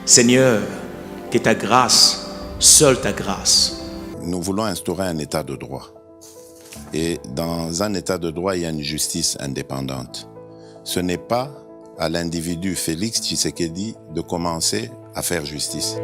Seigneur, que ta grâce, seule ta grâce. Nous voulons instaurer un état de droit. Et dans un état de droit, il y a une justice indépendante. Ce n'est pas à l'individu Félix Tshisekedi de commencer à faire justice.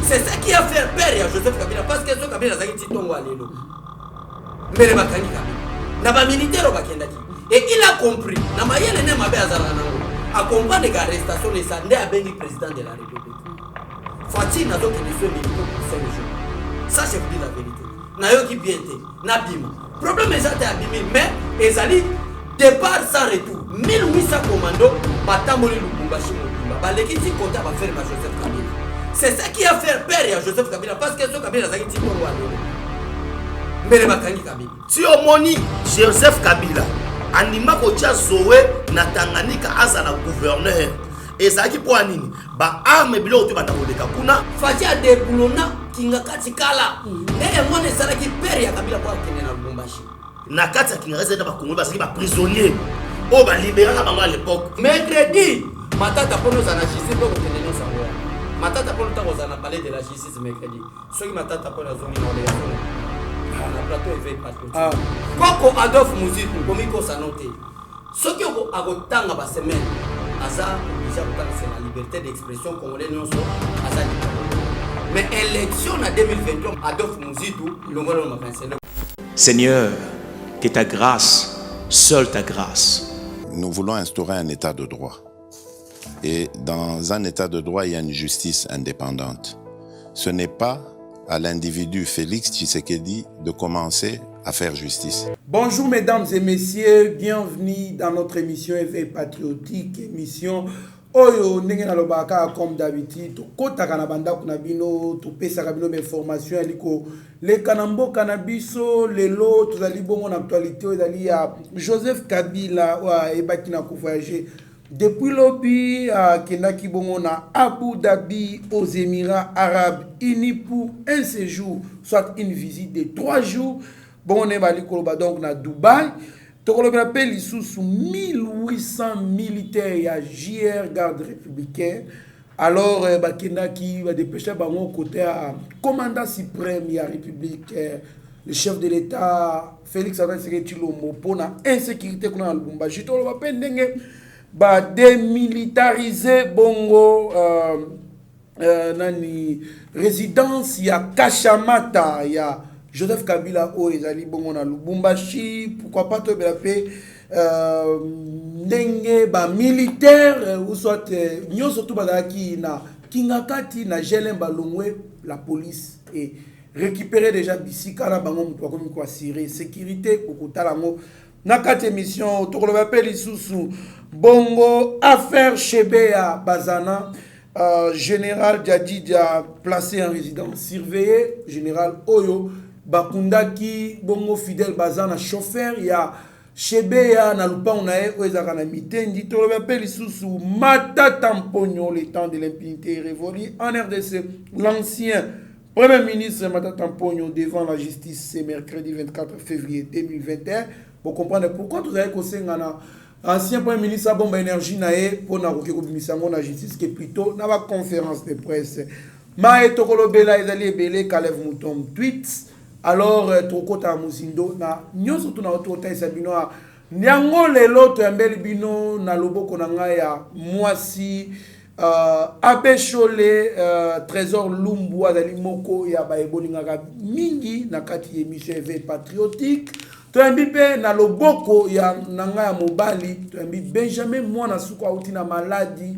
C'est ça qui a fait peur à Joseph Kabila parce que Joseph Kabila a dit tongo alelo. Mais le bakani Kabila. Na ba militaire bakendaki. Et il a compris. Na mayele ne mabe azala nango. Accompagne les arrestations les sandé a béni président de la République. Fatih n'a donc que des militaires pour 5 jours. Ça c'est vous dire la vérité. Na yo ki bien té, na bima. Problème est ça té abimi mais ezali départ sans retour. 1800 commandos batamboli Lubumbashi Mobimba. Ba lekiti konta ba faire ma Joseph Kabila. C'est ça qui a fait peur à Joseph Kabila parce que Joseph Kabila a dit tongo alelo. Mais le bakani Kabila. Si omoni Joseph Kabila anima kotia Zoé na Tanganyika azala gouverneur ezaki po anini ba arme bilo to bata koleka kuna Fatia de Boulona kinga katikala. Mwana sala ki peur ya Kabila kwa kene na Lubumbashi. na kati ya kinga reste ba Congo basaki ba prisonnier o ba libérer bango à l'époque. Mercredi matata pono za na justice ko kene no sango. Matata pono tango za na palais de la justice mercredi. Soki matata pono zongi na ole yaso. Na plateau éveil patriotique. Koko Adolphe Muzitu komiko sanote. Soki ko agotanga ba semaine aza déjà c'est la liberté d'expression congolais non so aza. Mais élection en 2023 Adolphe Muzitu longolo ma cancelo. Seigneur, que ta grâce, seule ta grâce. Nous voulons instaurer un état de droit. Et dans un état de droit, il y a une justice indépendante. Ce n'est pas à l'individu Félix Tshisekedi de commencer à faire justice. Bonjour mesdames et messieurs, bienvenue dans notre émission Éveil patriotique, émission Oyo ndenge na lobaka comme d'habitude kotaka na banda kuna bino to pesa bino information aliko le kanambo kanabiso lelo tozali bongo na actualité ezali ya Joseph Kabila wa ebaki na ko voyager depuis lobby kendaki bongo na Abu Dhabi aux Émirats Arabes Unis pour un séjour soit une visite de 3 jours bon ne bali koloba donc na Dubaï. Tokolo rappelle sous 1800 militaires à JR garde républicain. Alors bakenda qui va dépêcher bango côté à commandant suprême de la République le chef de l'État Félix Antoine Tshisekedi pour la insécurité qu'on a Lubumbashi. Tokolo rappelle ndenge ba démilitariser bongo nani résidence ya Kashamata ya Joseph Kabila o ezali bongo na Lubumbashi, pourquoi pas to belape ndenge ba militaire ou soit nyoso to bazaki na kingakati na Jelemba Longwe la police et récupérer déjà bisika na bango mutu akomi ko assurer sécurité kokutala ngo na kati émission to ko belape lisusu bongo affaire Chebea Bazana. Général Djadid a placé en résidence surveillée, général Oyo Bakundaki bongo fidèle bazana chauffeur ya Chebea na lupa unae oezaka na mitendi to le appelle sous Matata Mponyo le temps de l'impunité révolue en RDC. L'ancien premier ministre Matata Mponyo devant la justice ce mercredi 24 février 2021 pour comprendre pourquoi vous avez kosengana ancien premier ministre bomba énergie nae pour na ko bisango na justice que plutôt na ba conférence de presse ma etokolo bela ezali ebele Kalev Mutom tweets. Alors tokota musindo na nyoso tuna otota isabino nyango lelo to yambeli bino na loboko na ngai ya mwasi abeshole trésor lumbu azali moko ya baebolingaka mingi na kati émission Éveil patriotique to yambipe na loboko ya nanga ya mobali to yambi Benjamin mwana suko auti na maladie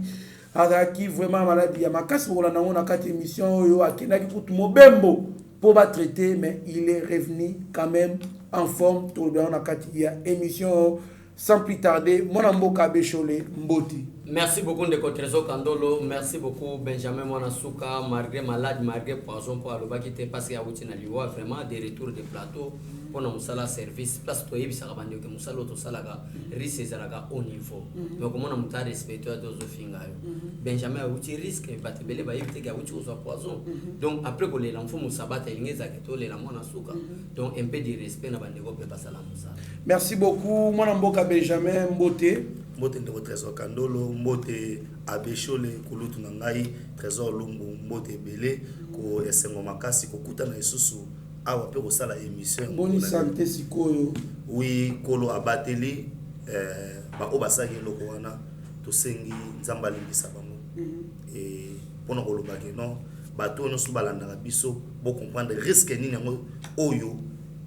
azaki vraiment maladie ya makasi bola nango na kati émission oyo akendaki kutu mobembo pour pas traiter, mais il est revenu quand même en forme. Tout le monde a émission sans plus tarder. Mon amboka Bécholé Mboti. Merci beaucoup de Trésor Kandolo, merci beaucoup Benjamin Mwanasuka, malgré malade, malgré poison pour Aloba qui était passé à Outina Liwa, vraiment des retours de plateau pour nous service, place toi et Bisarabande que Moussalo to Salaga, risque Zaraga au niveau. Donc comment on a respecté à deux finga. Benjamin a outil risque, Batibele va éviter qu'il y a outil aux poison. Donc après que les enfants Moussabat et Ingeza qui tolèrent la Mwanasuka, donc un peu de respect n'a pas de groupe pas la Moussa. Merci beaucoup, mon amboka Benjamin Mbote. Mbote ndeko Trésor Kandolo, Mbote Abeshole, Kulutu Nangai, Trésor Lumbu, Mbote Bele, ko esengo makasi ko kutana isusu awa pe ko sala émission. Boni santé sikoyo. Oui, kolo abateli ba obasaki loko wana to sengi nzamba limbisa bango. Et pona ko lobaki non, bato no subalanda biso bo comprendre risque nini ngo oyo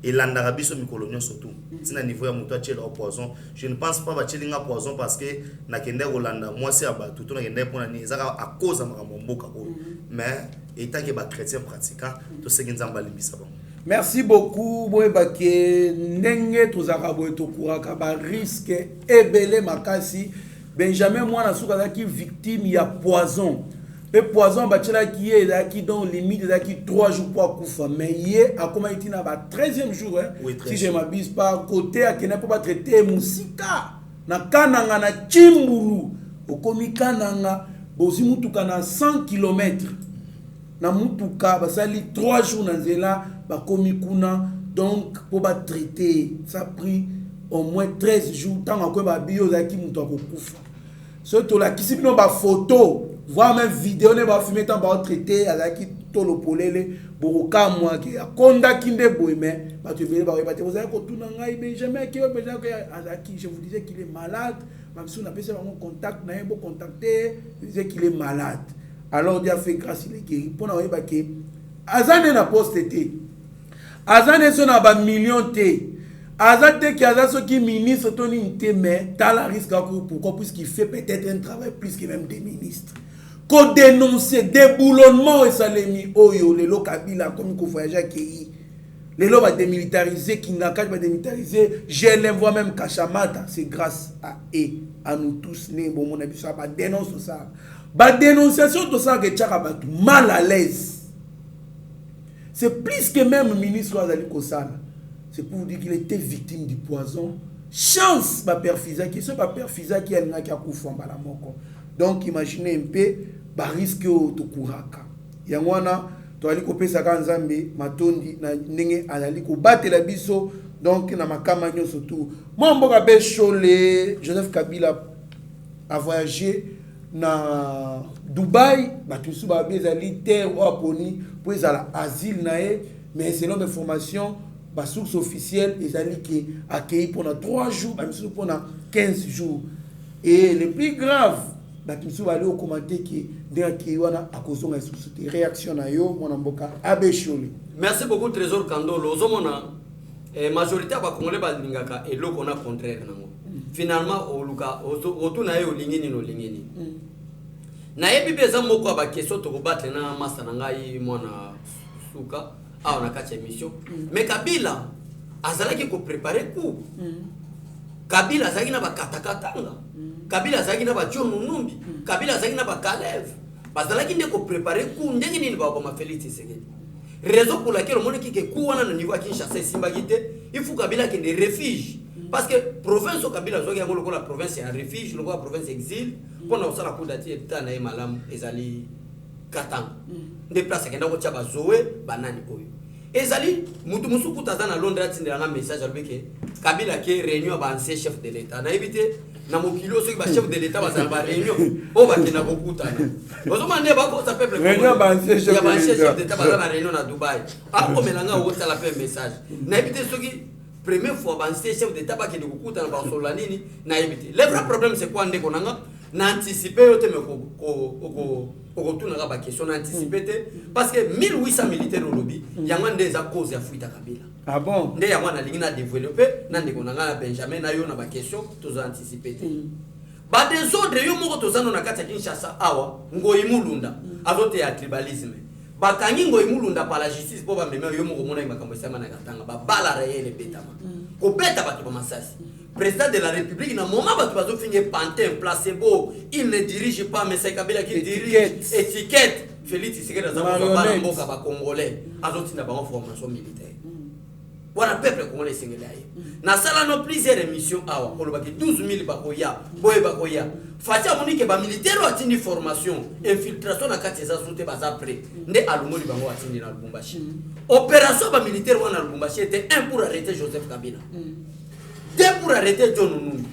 et l'andara biso mikolonio surtout si na niveau ya muto achela au poison je ne pense pas bachelinga poison parce que na kende rolanda moi c'est abatu to na kende pona ni zaka à cause makambo mboka ko mais étant que ba chrétien pratiquant to sengi nzamba limbisa bon. Merci beaucoup boyebake ndenge tozaka boye tokuraka ba risque ebele makasi. Benjamin Mwanasuka qui victime ya poison. Le poison qui est dans limite qui 3 jours pour couper, mais hier a comment été na 13e jour hein, oui, si je m'abuse pas côté à kena pas traiter musika na kananga na chimbulu okomi kananga bozi mutuka na 100 km na mutuka basali 3 jours na nzela bakomi kuna donc pour ba traiter ça pris au moins 13 jours tant que ba bio za ki mutu akokufa surtout la kisi bino ba photo voir même vidéo ne va filmer tant ba traiter avec tolo polele boroka moi qui a konda kinde boime ba tu veux ba vous avez ko tuna ngai Benjamin qui azaki je vous disais qu'il est malade même si on a passé mon contact na bon contacter disait qu'il est malade alors Dieu a fait grâce il est guéri pour na ba ke azane na posteté azane so na ba million té azate qui a ce qui ministre Tony mais t'as la risque pourquoi puisqu'il fait peut-être un travail plus que même des ministres. Qu'on dénonce déboulonnement et ça les mis oyo les lots Kabila comme qu'on voyage qui les lots va démilitariser Kingaka va démilitariser je les vois même Kachamata c'est grâce à nous tous né bon mon avis ça va dénoncer ça ba dénonciation de ça que tchaka ba mal à l'aise c'est plus que même le ministre Azali Kosala c'est pour vous dire qu'il était victime du poison chance ba perfisa qui ce pas perfisa qui a qui a kufa mbala moko donc imaginez un peu ba risque to kuraka yangwana to ali ko pesa ka nzambe matondi na ndenge ali ko batela biso donc na makama nyoso tout Mboka Bécholé Joseph Kabila a voyagé na Dubaï batusu ba bezali terre ou aponi pour ezala asile nae mais selon mes formations ba source officielle ezali qui accueilli pendant 3 jours même pendant 15 jours et le plus grave batusu ba le commenter qui qui wana akozonga sous réaction na yo mwana Mboka Bécholé. Merci beaucoup Trésor Kandolo ozomona majorité ba congolais ba lingaka et loko na contraire nango finalement oluka otuna yo lingini no lingini na yebi beza moko ba question to battre na masa na ngai mwana suka a na kati émission mais Kabila azalaki ko préparer coup Kabila azalaki na ba katakatanga Kabila azalaki na ba John Numbi Kabila azalaki na ba Kalev bazalaki ndeko préparer coup ndenge nini ba ma Félix Tshisekedi raison pour laquelle on dit que coup wana na niveau à Kinshasa Simba gite il faut Kabila qui des refuges parce que province au Kabila zoki yango la province est un refuge la province exil pour na osala coup d'état na malam ezali katanga des places kenda ko tchaba zoé banani oyo ezali mutu musuku tazana Londres atindela un message albeke Kabila qui réunion ba ancien chef de l'état na éviter na mokilo soki ba chef de l'état ba ba réunion o ba kena kokutana ozomande ba ko sa peuple réunion ba ancien chef d'état ba na réunion na Dubaï a ko melanga o tala pe message na éviter soki première fois ba ancien chef d'état ba kena kokutana ba solo nini na éviter le vrai problème c'est quoi ndeko nanga na anticiper yo te me ko tuna ba question na anticiper te parce que 1800 militaires au lobby yanga ndeza cause ya fuita Kabila. Ah bon? Nde yanga na lingi na développer na ndeko nanga Benjamin na yo na ba question to anticiper te. Ba désordre yo moko to zano na kati ya Kinshasa awa ngoyi mulunda azote ya tribalisme. bakangi ngo imulunda par la justice po ba meme yo mo mona makambo sema na katanga ba bala réel betama ko beta bato ba masasi président de la République na moment bato bazo finir pantin placebo il ne dirige pas mais c'est Kabila qui dirige étiquette Félix Tshisekedi za ba mboka ba congolais azotinda ba formation militaire wana peuple congolais singelaye na sala no plusieurs émissions awa kolobaki 12000 bakoya boye bakoya fatia monike ba militaire atindi formation infiltration na kati za soute baza prêt nde alungoli bango atindi na Lubumbashi opération ba militaire wana Lubumbashi était 1 pour arrêter Joseph Kabila 2 pour arrêter John Numbi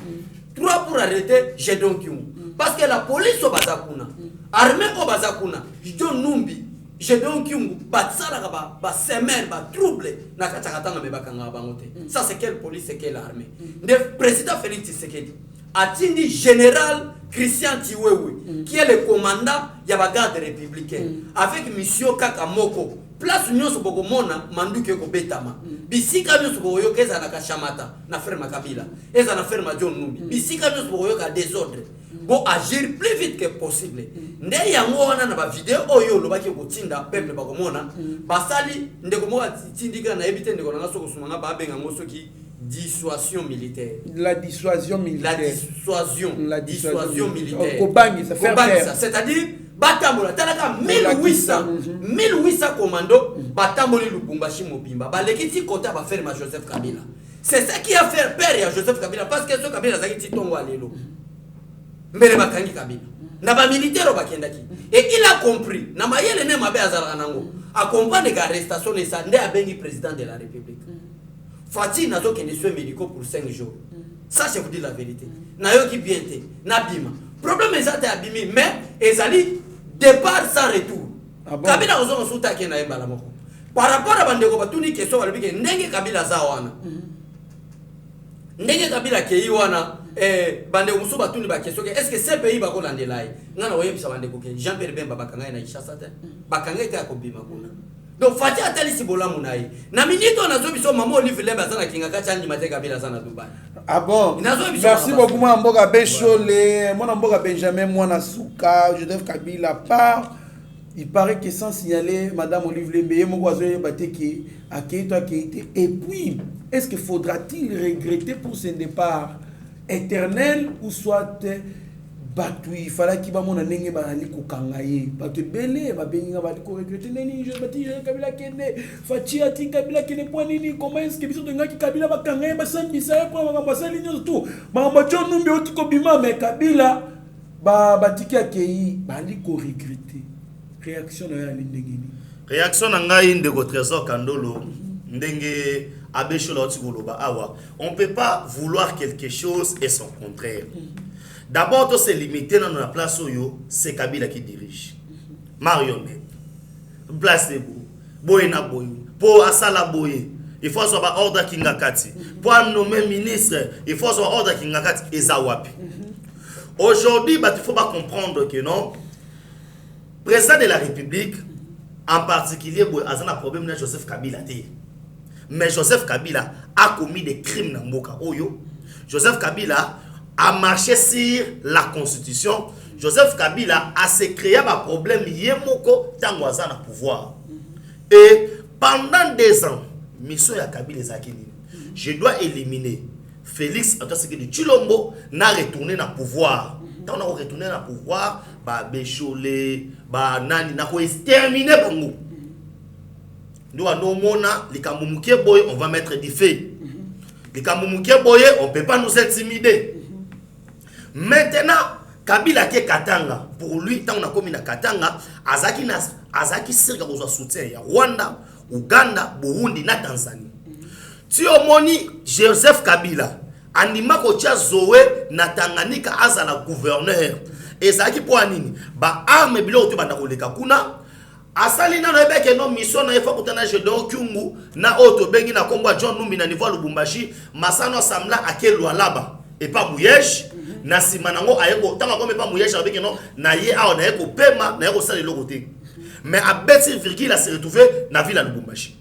3 pour arrêter Jedon Kyungu parce que la police au bazakuna armée au bazakuna John Numbi Jedon Kyungu batsala ba semaine ba trouble na katakatanga me bakanga bangote ça c'est quelle police c'est quelle armée le président Félix Tshisekedi atindi général Christian Tiwewe qui est le commandant ya ba garde républicain avec mission kaka moko place nyonso bokomona manduki ko betama bisika nyonso boyo keza na kashamata na ferma Kabila eza na ferma John Numbi bisika nyonso boyo ka désordre bon agir plus vite que possible nde yango wana na ba vidéo oyo lobaki kotinda peuple bakomona basali ndeko mo atindika na ebite ndeko na soko sumanga ba benga ngoso ki dissuasion militaire la dissuasion militaire la dissuasion militaire kobangi ça fait peur c'est-à-dire batambola talaka 1800 commando batambola Lubumbashi mobimba balekiti kota ba faire Joseph Kabila c'est ça qui a fait peur à Joseph Kabila parce que ce Kabila zaki tongo alelo mbele bakangi Kabila na ba militaire bakendaki et il a compris na mayele ne mabe azala nango a comprendre que arrestation ne ça nde abengi président de la République Fati nazo kende soins médicaux pour 5 jours ça je vous dis la vérité na yo ki bien te na bima problème ezate abimi mais ezali départ sans retour Kabila ozo suta ke na yembala moko par rapport à bandeko batuni question balibike ndenge Kabila za wana ndenge Kabila ke wana bandeko musu batuni ba question est-ce que ce pays ba ko landelai ngana oyebisa bandeko ke Jean-Pierre Bemba bakanga na Ishasa te bakanga ka ko bima kuna donc Fati atali sibola munai na minito nazo biso mama Olive Lemba sana kinga ka chanji mate Kabila sana Dubai ah bon merci beaucoup moi mboka Bechole mon mboka Benjamin Mwana Suka Joseph Kabila part il paraît que sans signaler madame Olive Lemba moko azoye bateki akeito akeite et puis est-ce que faudra-t-il regretter pour ce départ éternel ou soit batui fala ki ba mona ndenge ba ali ko kangaye batu belé ba benga ba ko regretter neni je bati Kabila kende Fati ati Kabila kende point nini comment est-ce que biso denga ki Kabila ba kangaye ba sambisa pour ba basali nyoso tout ba John Numbi oti ko bima mais Kabila ba batiki akei ba ali ko regretter réaction na ali ndenge ni réaction na ngai ndeko Trésor Kandolo ndenge abeshola oti koloba awa on peut pas vouloir quelque chose et son contraire. D'abord, tout c'est limité dans la place où c'est Kabila qui dirige. Marionnette. Place de Boyena Boy. Pour Asala Boye. Il faut avoir ordre Kingakati. Pour nommer ministre, il faut avoir ordre Kingakati et Zawapi. Aujourd'hui, il ne faut pas comprendre que non. Président de la République, en particulier, il y a un problème avec Joseph Kabila. Mais Joseph Kabila a commis des crimes dans Mboka Oyo. Joseph Kabila a marché sur la constitution. Joseph Kabila a se créé un problème yemoko tangwaza na pouvoir. Et pendant 2 ans, mission ya Kabila zakini. Je dois éliminer Félix Antoine Tshisekedi Tshilombo na retourner na pouvoir. Quand on a retourné na pouvoir, ba Bechole, ba nani na ko exterminer bango. Nous avons mona les Kamumuké boy, on va mettre du feu. Les Kamumuké boy, on peut pas nous intimider. Maintenant, Kabila qui est Katanga, pour lui, tant on a commis na Katanga, Azaki sirga besoin soutien ya Rwanda, Uganda, Burundi na Tanzanie. Tu omoni Joseph Kabila, anima ko tia Zoé na Tanganyika azala gouverneur. Ezaki po anini, ba arme bilo to banda koleka kuna. Asali na noyebe ke no mission na efo kutana Jedon Kyungu na auto bengi na kombo John Numbi na niveau Lubumbashi, masano samla akelwa laba et pas Bouyesh. Na simanango ayeko tanga comme pas mouillage avec non na ye a on ayeko pema na yeko sala le côté mais à beti virgule a se retrouver na ville à Lubumbashi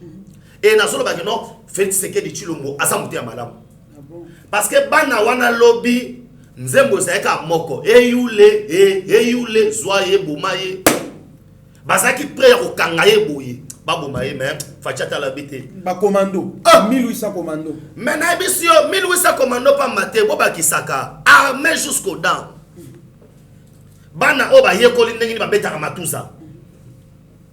et na solo ba non Félix Tshisekedi Tshilombo asamuti ya malamu parce que bana wana lobby nzembo zaeka moko eyule zoye bumaye bazaki prêt ya kokangaye boye baboma ye mais fachata la bité ba commando 1800 commando mais na bisio 1800 commando pa maté bo bakisaka armé jusqu'aux dents bana o ba yekoli ndenge ba betaka matuza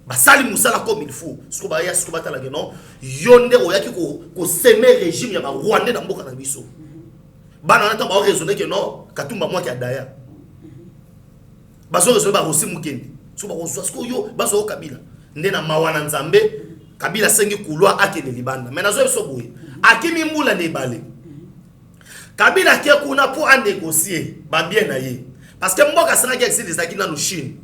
basali musala comme il faut siko ba ya siko batala ke non yonde oyaki ko semer régime ya ba rwandais na mboka na biso bana na ba raisonner que non katumba moi ki adaya bazo raisonner ba rosi mukende so ba kozwa siko yo bazo kabila ndena mawana nzambe kabila sengi kulwa akene libanda mais nazo so boye akimi mbula ne balé kabila ke kuna pour en négocier ba bien na ye parce que mboka sera qui existe des na Chine.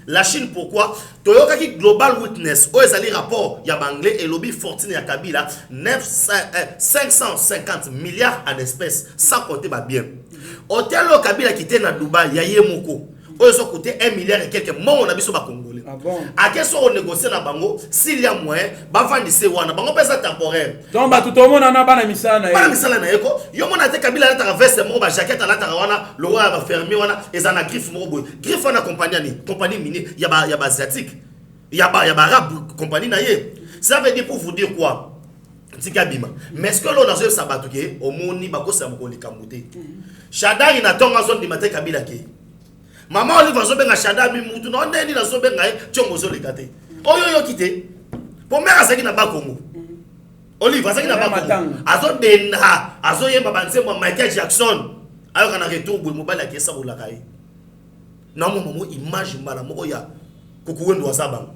La Chine pourquoi Toyoka qui Global Witness o ezali rapport ya banglais et lobby fortune ya Kabila 550 milliards en espèces sans compter ba bien. Hôtel au Kabila qui était na Dubaï ya yemoko o eso coûté 1 milliard et quelques mon na biso ba congolais. Ah bon. A qu'est-ce qu'on négocie na bango s'il y a moyen ba vandise wana bango pesa temporaire. Donc ba tout monde na bana misana Bana misala na eko yo mona te Kabila na veste mo ba jaquette la wana le roi va fermer wana ezana griffe mo boy griffe na compagnie mini ya ba asiatique ya ba arabe compagnie na ye ça veut dire pour vous dire quoi tikabima mais est-ce que l'on a joué sabatuke au moni ba ko sa mo li kamuté Shada ina tonga zone di mate Kabila ke maman Olive zo benga Shada mi mutu no ndeni na zo benga chongo zo lekate oyo kité pour mère azaki na ba Congo Olive azaki na ba Congo azo denha azo yemba banze mo Michael Jackson ayo kana retour boy mobile ya kesa bola kai na mo image mbala moko ya kukuwendo wa sabang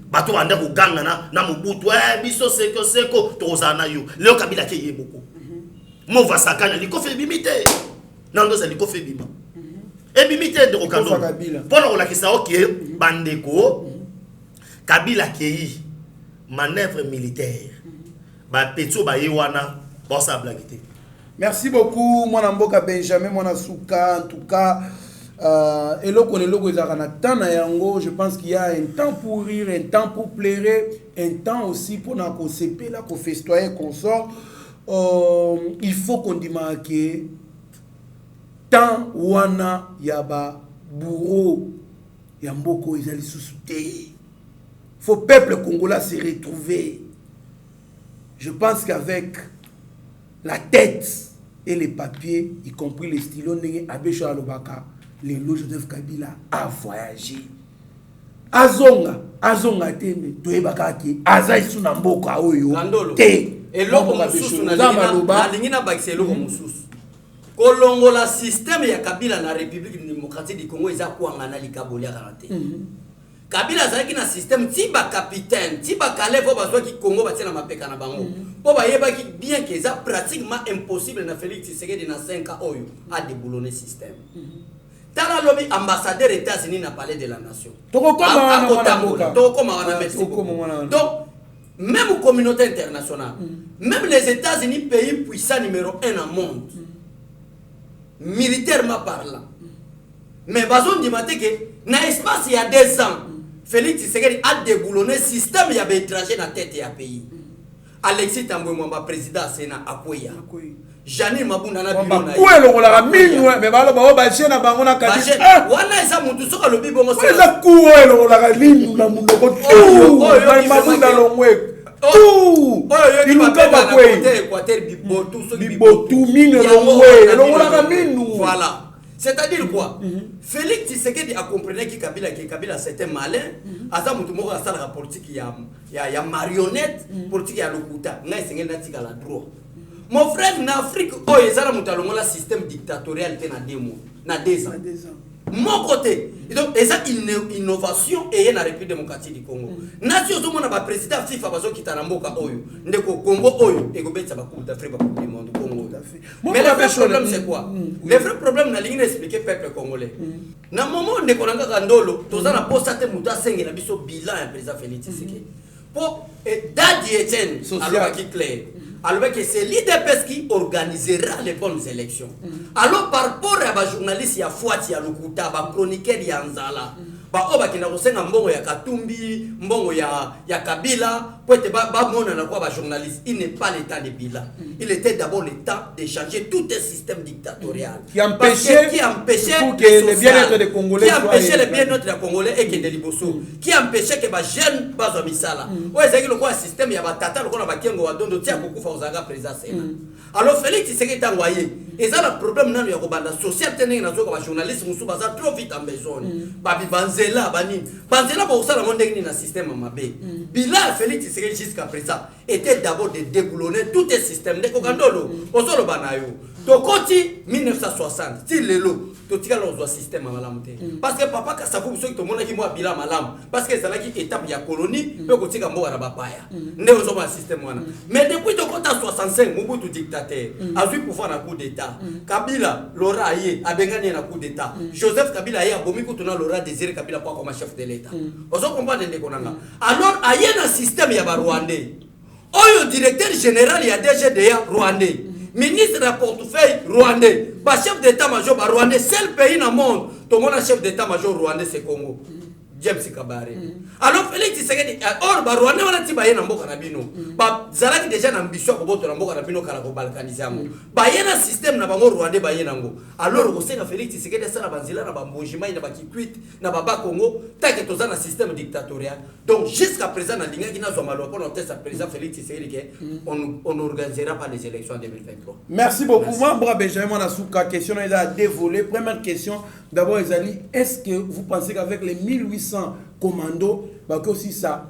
bato banda ko ganga na mubutu biso seko tozana yo leo Kabila ke yeboko mo vasakana liko fe bimite nando za liko fe bima e bimite de okando pona la kisa oké bandeko Kabila ke yi manœuvre militaire ba petso ba yewana bossa blaguité. Merci beaucoup mon mboka Benjamin mon souka en tout cas et logo ezakana yango je pense qu'il y a un temps pour rire, un temps pour pleurer, un temps aussi pour na ko sepela ko festoyer consort. Il faut qu'on dimanque tant wana yaba bourreau ya mboko ezali susute. Faut peuple congolais se retrouver. Je pense qu'avec la tête et les papiers, y compris les stylos, Abécho Alobaka, les lots Joseph Kabila a voyagé. Azonga teme, toebaka ki, azai sunamboka oyo, te. Et loko mususu na lingina bakise loko mususu. Kolongo la système ya Kabila na République démocratique du Congo eza kuangana likaboli karate. Kabila zaki na système tiba capitaine, tiba kalevo bazwa ki Congo batina mapeka na bango. Po ba yeba ki bien que ça pratiquement impossible na Félix Tshisekedi na 5 ans oyo a déboulonner système. Tala lobby ambassadeur États-Unis na palais de la nation. Donc même communauté internationale, même les États-Unis, pays puissant numéro 1 au monde, militairement parlant. Mais bazon dit que dans l'espace il y a 2 ans, Félix Tshisekedi a déboulonné système il y avait étranger dans tête ya pays. Alexis Tambwe Mwamba président Sénat akoya. Jani Mabunda na bilo na. Quoi le la mine mais balo ba ba chena bango na kati. Wana esa mutu soka lobi bongo so. Esa kuwe le la mine na mundo ko. Ba Mabunda longwe. Iluka ba kwe. Équateur bibotu so bibotu mine longwe. La mine. Voilà. C'est-à-dire quoi? Félix Tshisekedi a compris que Kabila c'était malin. Asa mutu moko asala politique ya marionnette, politique ya lokuta. Nga esengeli na tika la droit. Mon frère, en Afrique, il y a un système dictatorial qui a 2 ans. Mon côté, donc, il y a une innovation et il y a la République démocratique du Congo. Nation, tout le monde a président FIFA qui est en Mboka Oyo. Ndeko Congo Oyo, et Gobet ça va couper d'Afrique, va couper du monde Congo. Mais le vrai problème, c'est quoi? Le vrai problème, c'est qu'il expliquer le peuple congolais. Dans le moment où on a Kandolo, tout ça, on a posté Mouta Seng et le bilan du président Félix Tshisekedi. Pour Dadi Etienne, alors qui clair. Alors que c'est l'IDPS qui organisera les bonnes élections. Alors par rapport à les journalistes, il y a Fouati, il y a Lokuta, il y a chroniqueur, il y a Nzala. ba oba kina kosenga mbongo ya Katumbi mbongo ya Kabila pour être ba mona na quoi ba journaliste. Il n'est pas l'état de Bila. Il était d'abord le temps de changer tout un système dictatorial qui empêchait le bien-être des Congolais, qui empêchait le bien-être des Congolais et que des liboso, qui empêchait que ba jeunes bazo misala. Ouais, c'est que le quoi système ya ba tata le quoi ba kengo wa dondo tia kokufa ozaga président Sénat. Alors Félix Tshisekedi tangoyé et ça le problème nan ya ko banda social tenir na zo ko ba journaliste musu baza trop vite en besoin. Ba bibanzela bani banzela ba osala monde ni na système mabe. Bila Félix Tshisekedi jusqu'à présent était d'abord de déboulonner tout un système de kokandolo osolo banayo. Tokoti 1960 ti lelo totika lo système malamu te parce que papa kasavu so to mona ki mo bila malamu parce que ça qui étape ya colonie pe kotika mbo na bapaya ne ozo ba système wana mais depuis tokota 65 Mobutu dictateur azui pouvoir na coup d'état Kabila Laura ye abengani na coup d'état Joseph Kabila ye abomi kutuna Laura Désiré Kabila kwa comme chef de l'état ozo comprendre ndeko nanga alors aye na système ya ba Rwandais oyo directeur général ya DGDA Rwandais ministre de portefeuille rwandais, chef d'état-major rwandais, seul pays dans le monde, tout le monde chef d'état-major rwandais c'est Congo. James Kabare. Alors Félix Tshisekedi or Rwanda wana ti bayena mboka na bino. Ba zalaki déjà na ambition ko boto na mboka na bino kala ko balkanizamo. Bayena système na bango Rwanda bayena ngo. Alors ko senga Félix Tshisekedi sala banzila na bambojima ina bakikwit na baba Congo take toza na système dictatorial. Donc jusqu'à présent na linga kina zo malo pour noter sa président Félix Tshisekedi que on organisera pas les élections en 2023. Merci beaucoup. Moi Benjamin Nasuka question est à dévoiler. Première question d'abord Ezali, est-ce que vous pensez qu'avec les 1800 commandos que aussi ça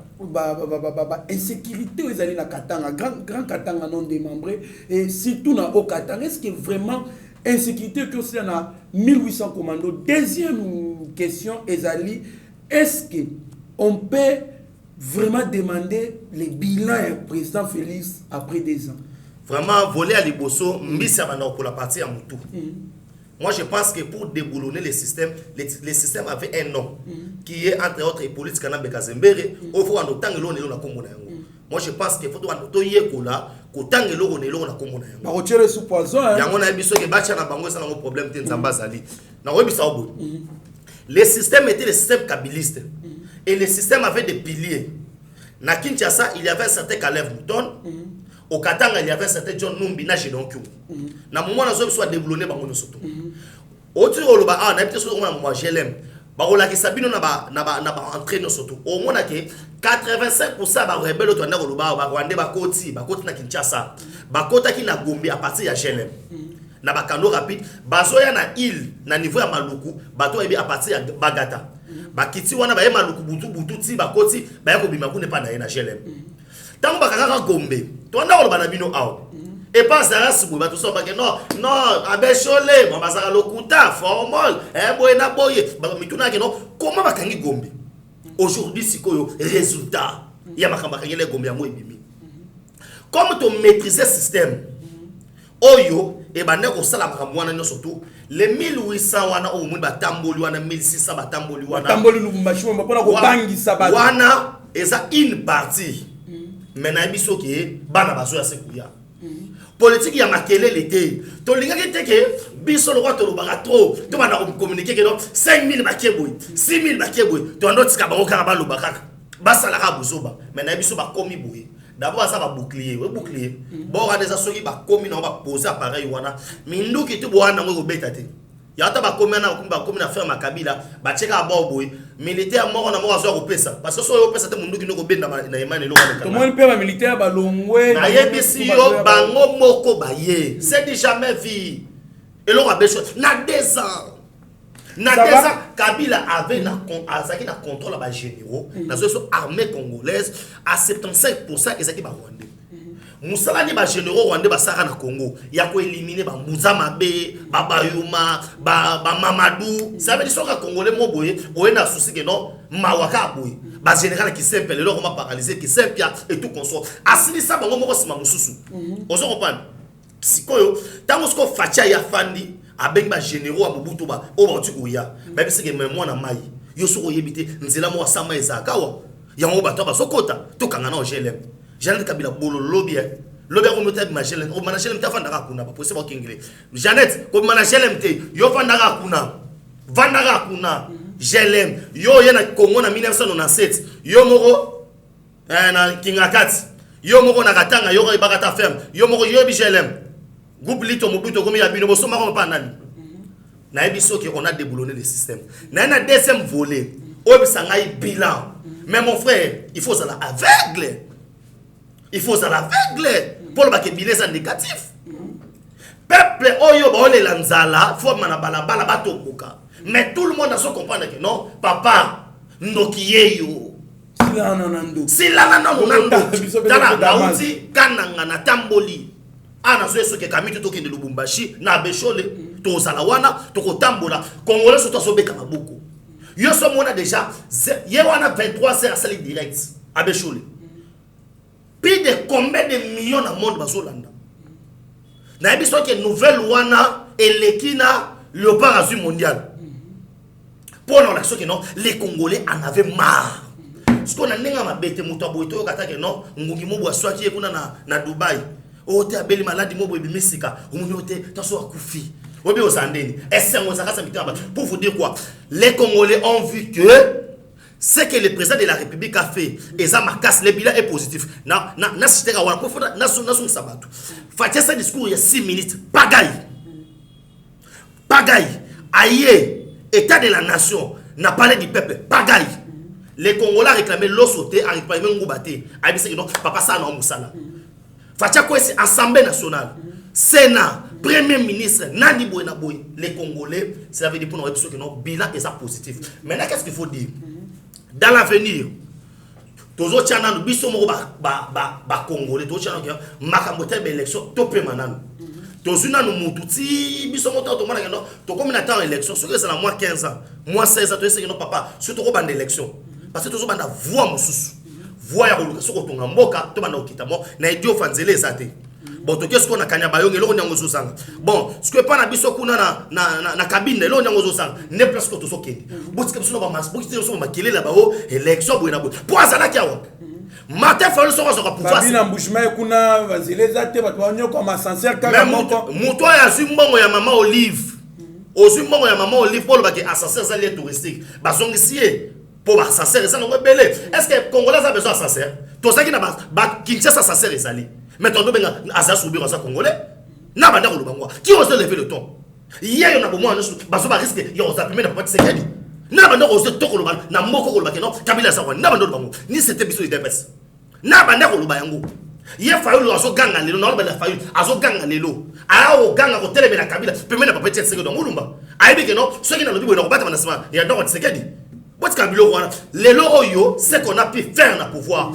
insécurité aux alliés na Katanga grand Katanga non démembré et surtout na au Katanga est-ce que vraiment insécurité que aussi na 1800 commandos deuxième question Ezali est-ce que on peut vraiment demander les bilans du président Félix après 2 ans vraiment voler à Liboso mbisa bana pour la partie à Moutou. Moi, je pense que pour déboulonner les systèmes avaient un nom qui est entre autres politique Kanambe Kazembere. Au fond, on tang l'on est là comme moi, je pense que faut to yekola ko tang l'on est là comme on ba retirer sous poison. Yango na biso ke bacha na bango ça na problème te nzamba zali. Na webisa obo. Les systèmes étaient les systèmes kabylistes et les systèmes avaient des piliers. Na Kinshasa, il y avait un certain Caleb Mouton. Au Katanga, il y avait un certain John Numbi na Gédonkyo. Na moment na zo soit déboulonné bango no soto. Autre oloba ah na peut-être moi je l'aime. Ba ola ki sabino na ba entraîner soto. Au moins que 85% ba rebelle to na oloba ba Rwanda ba koti na Kinshasa. Ba kota ki na Gombe à partir ya GLM. Na ba kano rapide bazoya na île na niveau ya Maluku bato ebi à partir ya Bagata. Ba kiti wana ba ye Maluku butu ti ba koti ba ya ko bima ku ne pa na ye na GLM. Tant bakaka Gombe to na oloba na bino awo. Et pas ça si ba to so ba ke non abeshole mo basaka lokuta formol boy na boye ba mituna ke non comment bakangi Gombe aujourd'hui sikoyo résultat ya makamba kangele Gombe ya mo ebimi comme to maîtriser système oyo et bande ko sala makambo wana nyo surtout les 1800 wana o mu batamboli wana 1600 batamboli wana tamboli lubumbashi mo pona ko bangisa ba wana eza une partie maintenant biso ke bana bazo ya sekuya politique ya makele l'été to linga ke teke biso lo kwa to lo baka trop to bana ko communiquer ke no 5000 bakeboy 6000 bakeboy to ando tika bango kaka ba lo baka basala ka buzoba maintenant biso ba komi boye d'abord ça va bouclier bon on a déjà soki ba komi na ba poser appareil wana minduki to bwana ngo beta te ya ta ba komi na faire makabila ba cheka ba boye militaire moko na moko azo ko pesa parce que so yo pesa te munduki no ko benda na imani lo ka to mo pe ba militaire ba longwe na yebisi yo bango moko ba ye c'est du jamais vu et lo ka beso na 2 ans na déjà Kabila avait na contrôle ba généraux na so armée congolaise à 75% ezaki ba Rwandais. Musala ni ba généraux Rwandais ba saka na Congo ya ko éliminer ba Muzamabe ba Bayuma ba Mamadou ça veut dire que congolais mo boye o na souci que non mawaka boye ba général qui simple le comment paralyser qui simple et tout consort asili ça bango moko sima mususu ozo comprendre sikoyo tango sko facha ya fandi avec ba généraux à Mobutu ba o ba tukuya même si que même moi na mai yo soko yebite nzela mo sama ezakawa ya mo bato ba sokota to kanga na GLM Janet Kabila bolo lobby ko mota ma GLM o mana GLM ta fanda kuna ba possible kingile Janet ko mana GLM te yo fanda kuna GLM yo yena Congo na 1997 yo moko na Kingakati yo moko na Katanga yo ko bakata ferme yo moko yo bi GLM groupe lito mobuto komi ya bino bo soma ko pa nani na ebiso que on a déboulonné le système na na deuxième volet obisanga bilan mais mon frère il faut ça aveugle pour le bilan c'est négatif peuple oyo ba ole lanzala faut mana balabala batokoka mais tout le monde a se comprendre que non papa ndokiyeyo silana na monando tala nauti kananga na tamboli ana so ke kamito to kende Lubumbashi na beshole to zalawana to kotambola congolais so to so beka mabuko yo so mona déjà ye wana 23 heures sali direct à beshole plus de combien de millions na monde bazolanda na biso ke nouvelle wana elekina léopard azul mondial pour l'action que non les Congolais en avaient marre ce qu'on a nenga mabete muto aboito yo katake non ngungi mobo aswaki kuna na Dubai o te abeli maladi mobo ebimisika omunyote taso akufi obi osandeni esengo sakasa mitaba pour vous dire quoi les Congolais ont vu que ce que le président de la République a fait et ça marque le bilan est positif na c'était ka wana pour na sabatu fatia ce discours il y a 6 minutes pagaille aïe état de la nation n'a parlé du peuple pagaille les Congolais réclamaient l'eau sautée, a réclamé Ngoubate. A dit que non, papa ça non Moussala. Fatia quoi c'est Assemblée nationale, Sénat, Premier ministre, Nandi Boyna Boy, les Congolais, ça veut dire pour nous que non, bilan est ça positif. Maintenant qu'est-ce qu'il faut dire? Dans l'avenir, tous autres channels, biso mo ba Congolais, tous channels qui makambote élection, topé manan. Tous une nous moututi, biso mo to mana non, to comme attend élection, ce que c'est la moins 15 ans, moins 16 ans, tu sais que non papa, surtout au ban d'élection. Parce que tout le monde a voix moussous. Voix ya koluka soko tonga mboka to bana okita mo na idio fanzele ezate. Bon to qu'est-ce qu'on a kanya bayonge lo nyango zosanga. Bon, ce que pas na biso kuna na cabine lo nyango zosanga. Ne place ko to sokende. Botika biso ba mas, botika biso ba kelela ba o élection boyena bo. Po azala kiawa. Matin fa le soko soko pouvoir. Babina mbushima kuna bazele ezate ba twanyo comme ascenseur kaka moko. Moto ya zimbongo ya mama Olive. Ozimbongo ya mama Olive pour le baké ascenseur ça lié touristique. Ba zongisie pour ba sincère ça non belé est-ce que Congolais a besoin de sincère tout ça qui n'a pas Kinshasa sincère est allé mais ton benga asa subir ça Congolais na banda ko lubangwa qui ose lever le ton hier on a besoin de baso ba risque yo za primer na pas sekedi na banda ko ose to ko lubanga na moko ko lubanga non Kabila sa kwa na banda lubango ni c'était biso idepes na banda ko lubango hier fayu azo ganga lelo na banda fayu azo ganga lelo ao ganga ko telebe na Kabila primer na pas sekedi donc ulumba aibi que non ceux qui na lobi ko battre na sima ya donc sekedi. Les loyaux, ce qu'on a pu faire dans le pouvoir,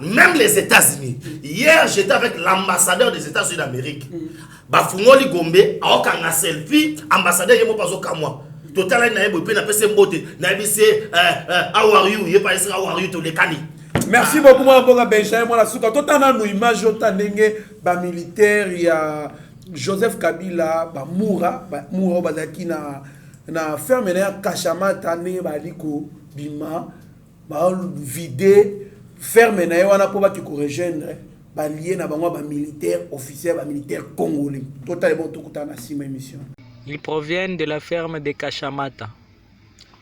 même les États-Unis. Hier, j'étais avec l'ambassadeur des États-Unis d'Amérique. Bafungoli Gombe, a selfie, ambassadeur yemo pazo kamwa. Total na yebo pe na pese mbote, na bise how are you? Ye pa ese how are you to le kani. Merci beaucoup moi boka Benjamin moi la suka totana no image otandenge ba militaire ya Joseph Kabila ba Moura bazaki na ferme na Kashamata ne baliko bima ba vide ferme na wana po ba ki ko rejoindre ba lié na bango ba militaire officiel ba militaire congolais totalement tout na sima émission. Ils proviennent de la ferme de Kashamata,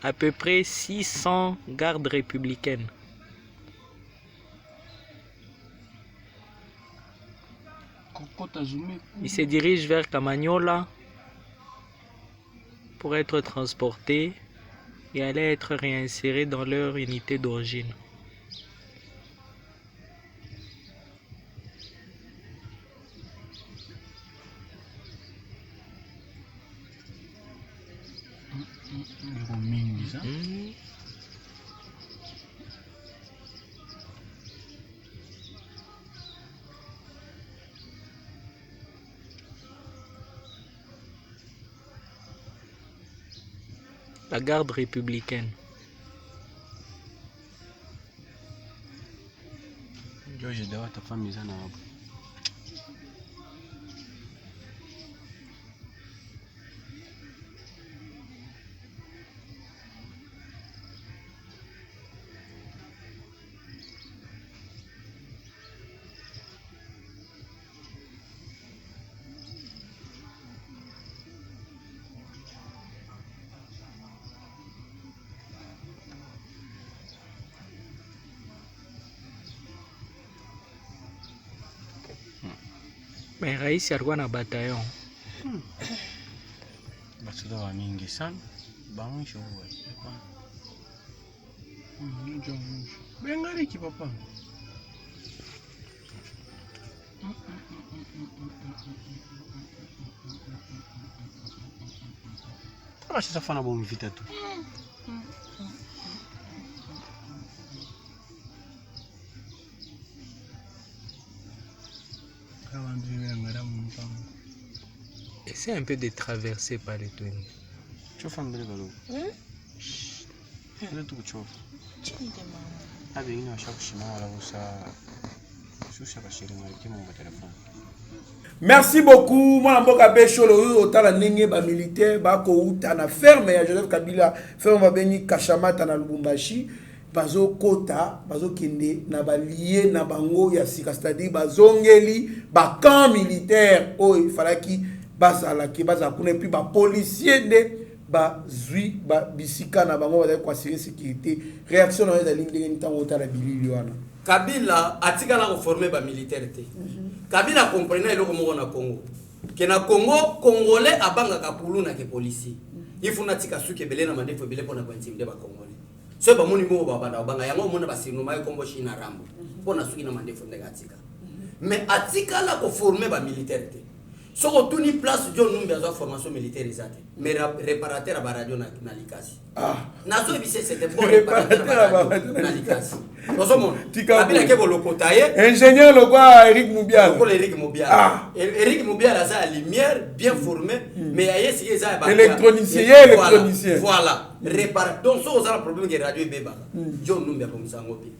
à peu près 600 gardes républicaines. Ils se dirigent vers Kamanyola pour être transportés et aller être réinsérés dans leur unité d'origine. La garde républicaine. Mais Raisi alikuwa na bataillon. Basuda wa mingi sana. Bangisho huwa. Bengari ki papa. Acha safana bom vita tu. Essaie un peu de traverser par le tunnel. Tu fais un peu de vélo. Le tout chaud. Ah bien, il y a chaque chemin là où ça. Je suis caché dans mon téléphone. Merci beaucoup. Moi, Mboka Becholo, autant la ligne militaire, bako uta na ferme ya Joseph Kabila, ferme beni Kashamata na Lubumbashi, bazo kota, bazo kende na balié na bango ya sika, c'est-à-dire bazongeli, ba camp militaire, oh il fallait ki bazala ki bazakune puis ba policier de ba zui ba bisika na bango ba kwa sécurité. Réaction na za ligne de ntango uta la bilili wana. Kabila atikala ko former ba militaire te. Kabila comprenait le Congo na Congo. Que na Congo congolais abanga kapulu na ke policier. Ifuna tika suke belé na mandefo belé pona ko intimider ba congolais. So ba moni mo baba na banga yango mona ba sinu mai kombo shina rambo. Pona suki na mandefo ndega tika. Mais atikala ko former ba militaire te. Soko tuni place John Numbi azo formation militaire ezate. Mais réparateur ba radio na likasi. Ah. Nazo ebise c'était bon réparateur na likasi. Ozomona. Kabila ke bolokota ye. Ingénieur lokwa Eric Moubiala. Lokwa Eric Moubiala. Ah. Eric Moubiala ça lumière bien formé mais aye si eza ba électronicien. Voilà. Réparateur. Donc so ça le problème que radio beba. John Numbi akomisa ngopi.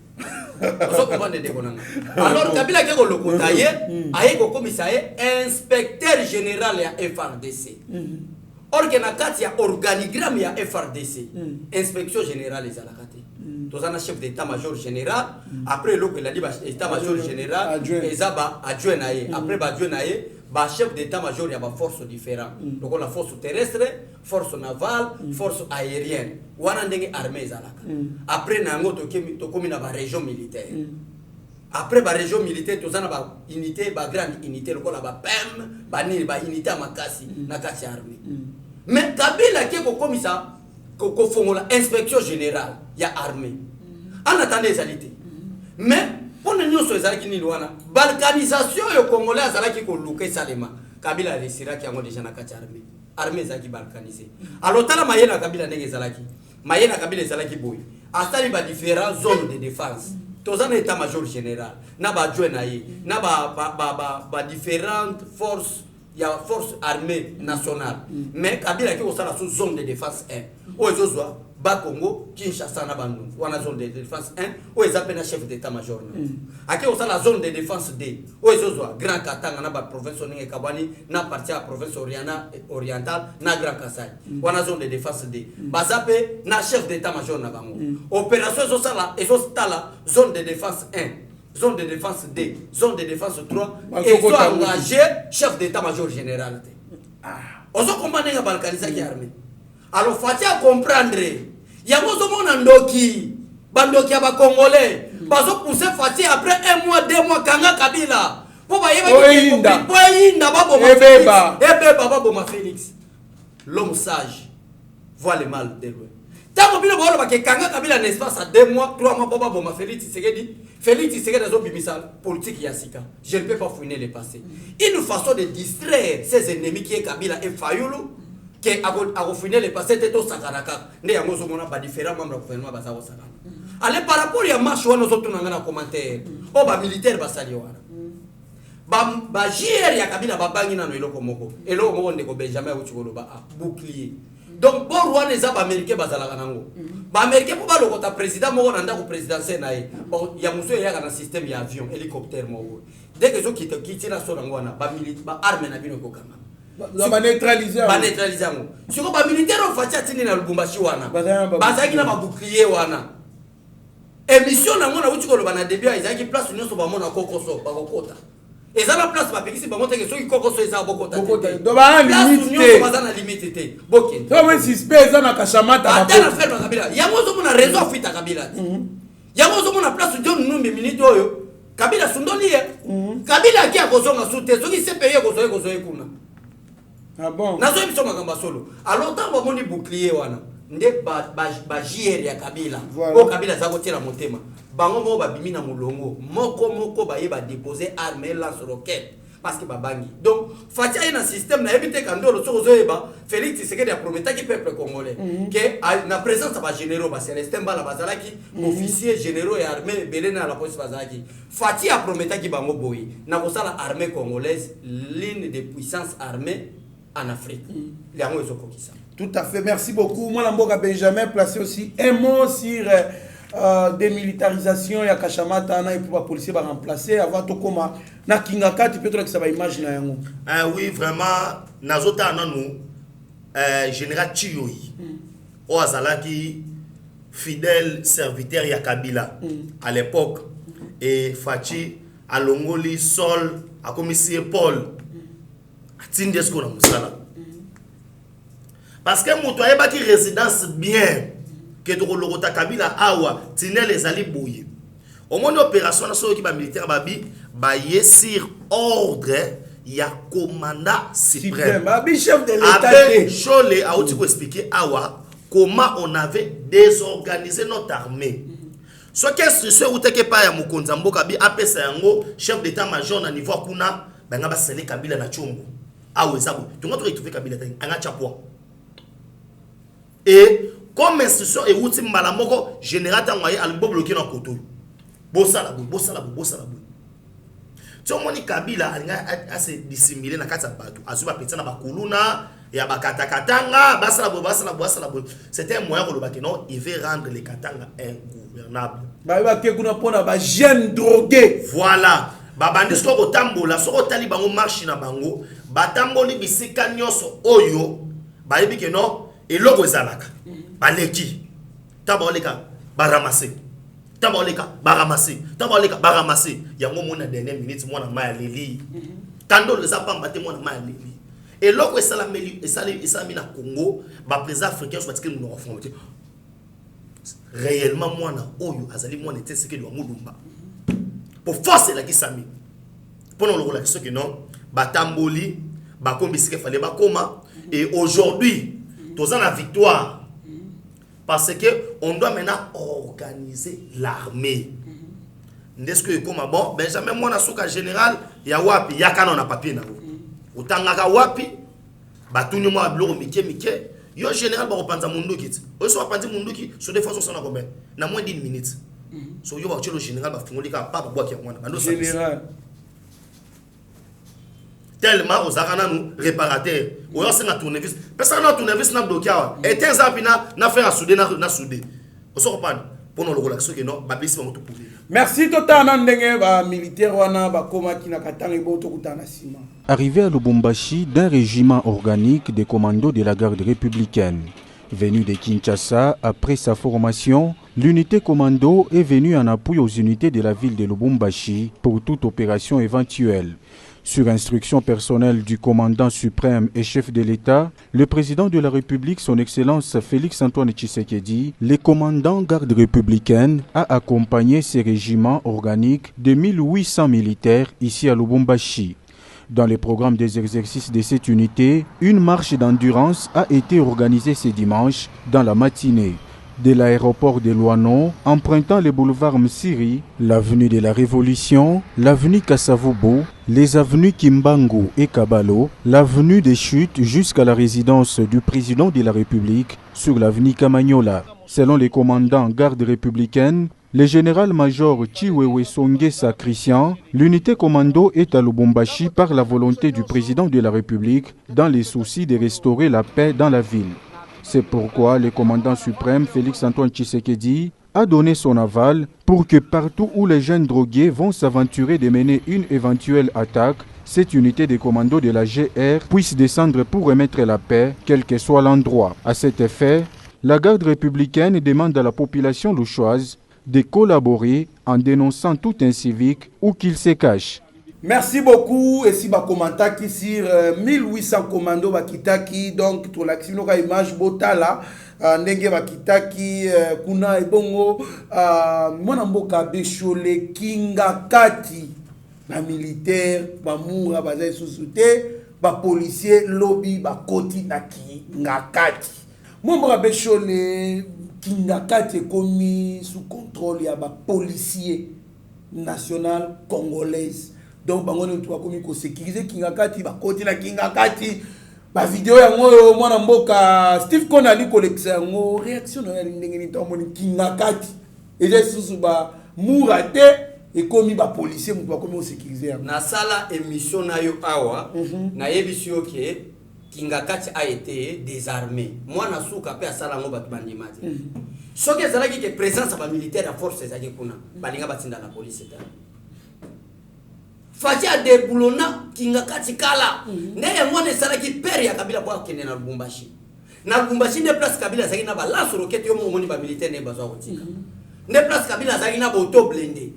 Alors Kabila ke bolokota ye aye ko komisa ye inspecteur général ya FRDC. Or que na kati ya organigramme ya FRDC, inspection générale les alakate. Tous un chef d'état-major général, après l'autre il a dit état-major général, ezaba adjoint naé, après ba adjoint naé, ba chef d'état-major il y a ba force différentes. Donc la force terrestre, force navale, force aérienne. Wana ndenge armée ezalaka. Après nango to komi na ba région militaire. Après ba région militaire tous ana ba unité ba grande unité lokola ba PEM, ba ni ba unité makasi na kati armée. Mais Kabila qui est comme ça, qu'on fait l'inspection générale, il y a armée. En attendant les alités. Mais pour nous sur les alakini loana, balkanisation et congolais alaki ko luke salema. Kabila resira qui a déjà na kati armée. Armée zaki balkanisé. Alors tala mayena Kabila nege zalaki. Mayena Kabila zalaki boy. Astali ba différentes zones de défense. Tozana état-major général, na ba adjoint naé, na ba différentes forces. Il y a force armée nationale. Mais Kabila qui est la zone de défense 1. Où ils ont Bakongo, Kinshasa, Nabandou. Ou la zone de défense 1. Où ils appellent chef d'état-major. À qui la zone de défense 2. Où ils ont Grand Katanga, Naba province Oninge Kabani, na partie à province orientale, na Grand Kassai. Ou la zone de défense 2. Bazape, na chef d'état-major Nabango. Opération ils ont la zone de défense 1. Zone de défense 2, zone de défense 3, et ils sont engagés chef d'état-major général. On se comprend que balkanisa qui armée. Alors faut comprendre. Il y a un ndoki, bandoki aba congolais, bazo pousser Fati après 1 mois, 2 mois kanga Kabila. Pour ba yeba babo ma Félix. L'homme sage voit le mal de loin. Tant que bino ba kanga Kabila n'est pas à 2 mois, 3 mois babo ma Félix Tshisekedi dans une politique yasika. Je ne peux pas fouiner le passé. Une façon de distraire ses ennemis qui est Kabila et Fayulu, qui a fouiner le passé, c'est au Sakaraka. Nous avons différents membres du gouvernement. Allez, par rapport à marche, nous avons un commentaire. Oh, bah, militaire, bah, ça y est. Bah, JR, ya Kabila, bah, bangina, no, eloko moko. Eloko moko, ndeko Benjamin, ou tu veux le bouclier. Donc, bon, roi les américains, bah, ça l'a ganango. Ba américain pour ba le kota président mo nanda ko présidentiel naé bon ya muso ya kana système ya avion hélicoptère mo dès que zo qui na so ngwana ba militaire ba armée na bino ko kama ba neutraliser mo siko ba militaire on fatia tini na Lubumbashi wana bazaki na ba bouclier wana émission na ngona uti ko lo bana début izaki place nyonso ba mona kokoso ba kokota eza la place ba pekisi ba monte ke so kokoso eza bokota do ba limite bazana limite te boke to men suspect eza na Kashamata atana faire Kabila yango zo mona raison fuita Kabila yango zo mona place John Numbi minute oyo Kabila sundoli Kabila qui a kozonga soute soki se payer kozoe kuna. Ah bon. Nazo biso makamba solo. Alors tant ba moni bouclier wana. Nde ba jier ya Kabila. O Kabila za kotela motema. Bango mo ba bimi na mulongo. Moko ba yeba déposer arme lance roquette parce que babangi. Donc Fati a un système na ebité kandolo so zoeba Félix Tshisekedi a prometté qui peuple congolais que na présence ba généraux ba Célestin Bala bazalaki officier généraux et armée belena la police bazalaki. Fati a prometté qui bango boyi na kosala armée congolaise l'une des puissances armées en Afrique. Liango ezokokisa. Tout à fait, merci beaucoup. Moi, Lamboka Benjamin, placé aussi un mot sur démilitarisation ya Kachamata et pour les policiers va remplacer avant tout comme na Kingaka tu peux trouver que ça va imaginer yango. Oui, vraiment nazota nanu général Chiyoyi. O azalaki fidèle serviteur ya Kabila à l'époque et Fachi alongoli Sol a commissaire Paul atindesko na musala. Parce que moto ayebaki résidence bien que to logota Kabila awa tinel les ali bouye. Au moins opération na so ki ba militaire babi ba yesir ordre ya commandant suprême. Babi chef de l'état. Avec Chole a outi ko expliquer awa comment on avait désorganisé notre armée. So qu'est-ce que ou teke pa ya mukonza mboka bi apesa yango chef d'état major na niveau kuna banga ba sele Kabila na chombo. Awe zabu. Tu ngotro trouver Kabila tani anga chapwa. Et comme institution et outil malamoko général tangoye albo bloqué dans koto. Bosala. Tu moni Kabila alinga assez dissimulé na kata batu. Azuba petit na bakuluna ya bakata katanga basala. C'était un moyen de le non, il veut rendre les katanga ingouvernables. Ba ke kuna pona ba jeune drogué. Voilà. Babandi sko ko tambola, soko tali bango marche na bango, batamboli bisika nyoso oyo, ba yebi ke non et logo ezalaka baleki taboleka baramase yango mona dernière minute mona maya leli kando les apamba te mona maya leli et logo esalami na Congo ba président africain soit que nous refond réellement mona oyo azali mona te ce que doit mudumba pour forcer la kisami pour nous le que non batamboli ba kombisike fallait ba koma et aujourd'hui tous en la victoire parce que on doit maintenant organiser l'armée. N'est-ce que comme bon Benjamin moi na soka général ya wapi ya kana na papier na utangaka wapi batunyo mo bloko mike yo général ba repanza munduki o so repanza munduki so des fois on na combien na moins d'1 minute so yo ba chelo général ba fungolika papa boaki mwana bando général tellement aux arana nous réparateur ou on s'en tournevis personne na tournevis na bloquer et tes apina na faire à souder na souder on se reprend pour nous le relaxer que non babisi ba pour merci tota na ndenge ba militaire wana ba koma kina katanga iboto kutana sima. Arrivé à Lubumbashi d'un régiment organique des commandos de la garde républicaine. Venu de Kinshasa après sa formation, l'unité commando est venue en appui aux unités de la ville de Lubumbashi pour toute opération éventuelle. Sur instruction personnelle du commandant suprême et chef de l'État, le président de la République, son Excellence Félix-Antoine Tshisekedi, le commandant garde républicaine, a accompagné ces régiments organiques de 1800 militaires ici à Lubumbashi. Dans le programme des exercices de cette unité, une marche d'endurance a été organisée ce dimanche dans la matinée. De l'aéroport de Luano, empruntant les boulevards Msiri, l'avenue de la Révolution, l'avenue Kasavubu, les avenues Kimbangu et Kabalo, l'avenue des Chutes jusqu'à la résidence du président de la République sur l'avenue Kamagnola. Selon les commandants garde républicaine, le général-major Chiwewe Songesa Christian, l'unité commando est à Lubumbashi par la volonté du président de la République dans les soucis de restaurer la paix dans la ville. C'est pourquoi le commandant suprême Félix-Antoine Tshisekedi a donné son aval pour que partout où les jeunes drogués vont s'aventurer de mener une éventuelle attaque, cette unité de commando de la GR puisse descendre pour remettre la paix, quel que soit l'endroit. À cet effet, la garde républicaine demande à la population louchoise de collaborer en dénonçant tout incivique ou qu'il se cache. Merci beaucoup. Et si ma commentaire qui sur 1800 commandos bakitaki donc pour l'action ka image botala ndenge bakitaki kuna ebongo mwana mboka beshole kinga kati ba militaire ba mura ba lisusu te ba policier lobby ba koti na kinga kati mwana beshole kinga kati komi sous contrôle ya ba policier national congolaise donc bango ne tuwa komi ko sécuriser kinga kati ba koti na kinga kati ba vidéo yango mwana mboka Steve Kona ali kolekisa yango réaction na ndenge ni tomoni kinga kati et susu ba mura te et komi ba policier mutu bakomi o sécuriser na sala émission na yo awa na yebisio ke kinga kati a été désarmé mwana suka pe asala ngo batu bandimati soki ezalaki ke présence ba militaire ya force ezaki kuna balinga batinda la police ta Fati a déboulonna kinga kati kala ndeye mwana esalaki père ya Kabila kwa kende na Lubumbashi ne place Kabila zaki na ba lance roquette yo moni ba militaire ne bazwa kotika ne place Kabila zaki na ba auto blindé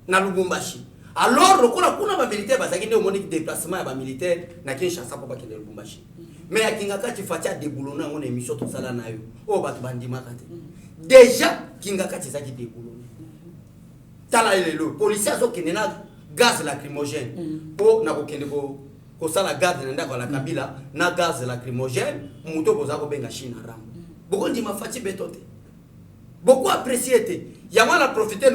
na Lubumbashi alors lokola kuna ba militaire bazaki ne moni déplacement ya ba militaire na Kinshasa pour ba kende Lubumbashi mais ya kinga kati Fati a déboulonna ngone émission to sala na yo o batu bandima kati déjà kinga kati zaki déboulonna tala lelo policier zo kende na gaz lacrymogène pour na kokende ko sala garde na ndako la Kabila na gaz lacrymogène muto boza ko benga Chine ram beaucoup ndima Fati betote beaucoup apprécié ya mwana profiter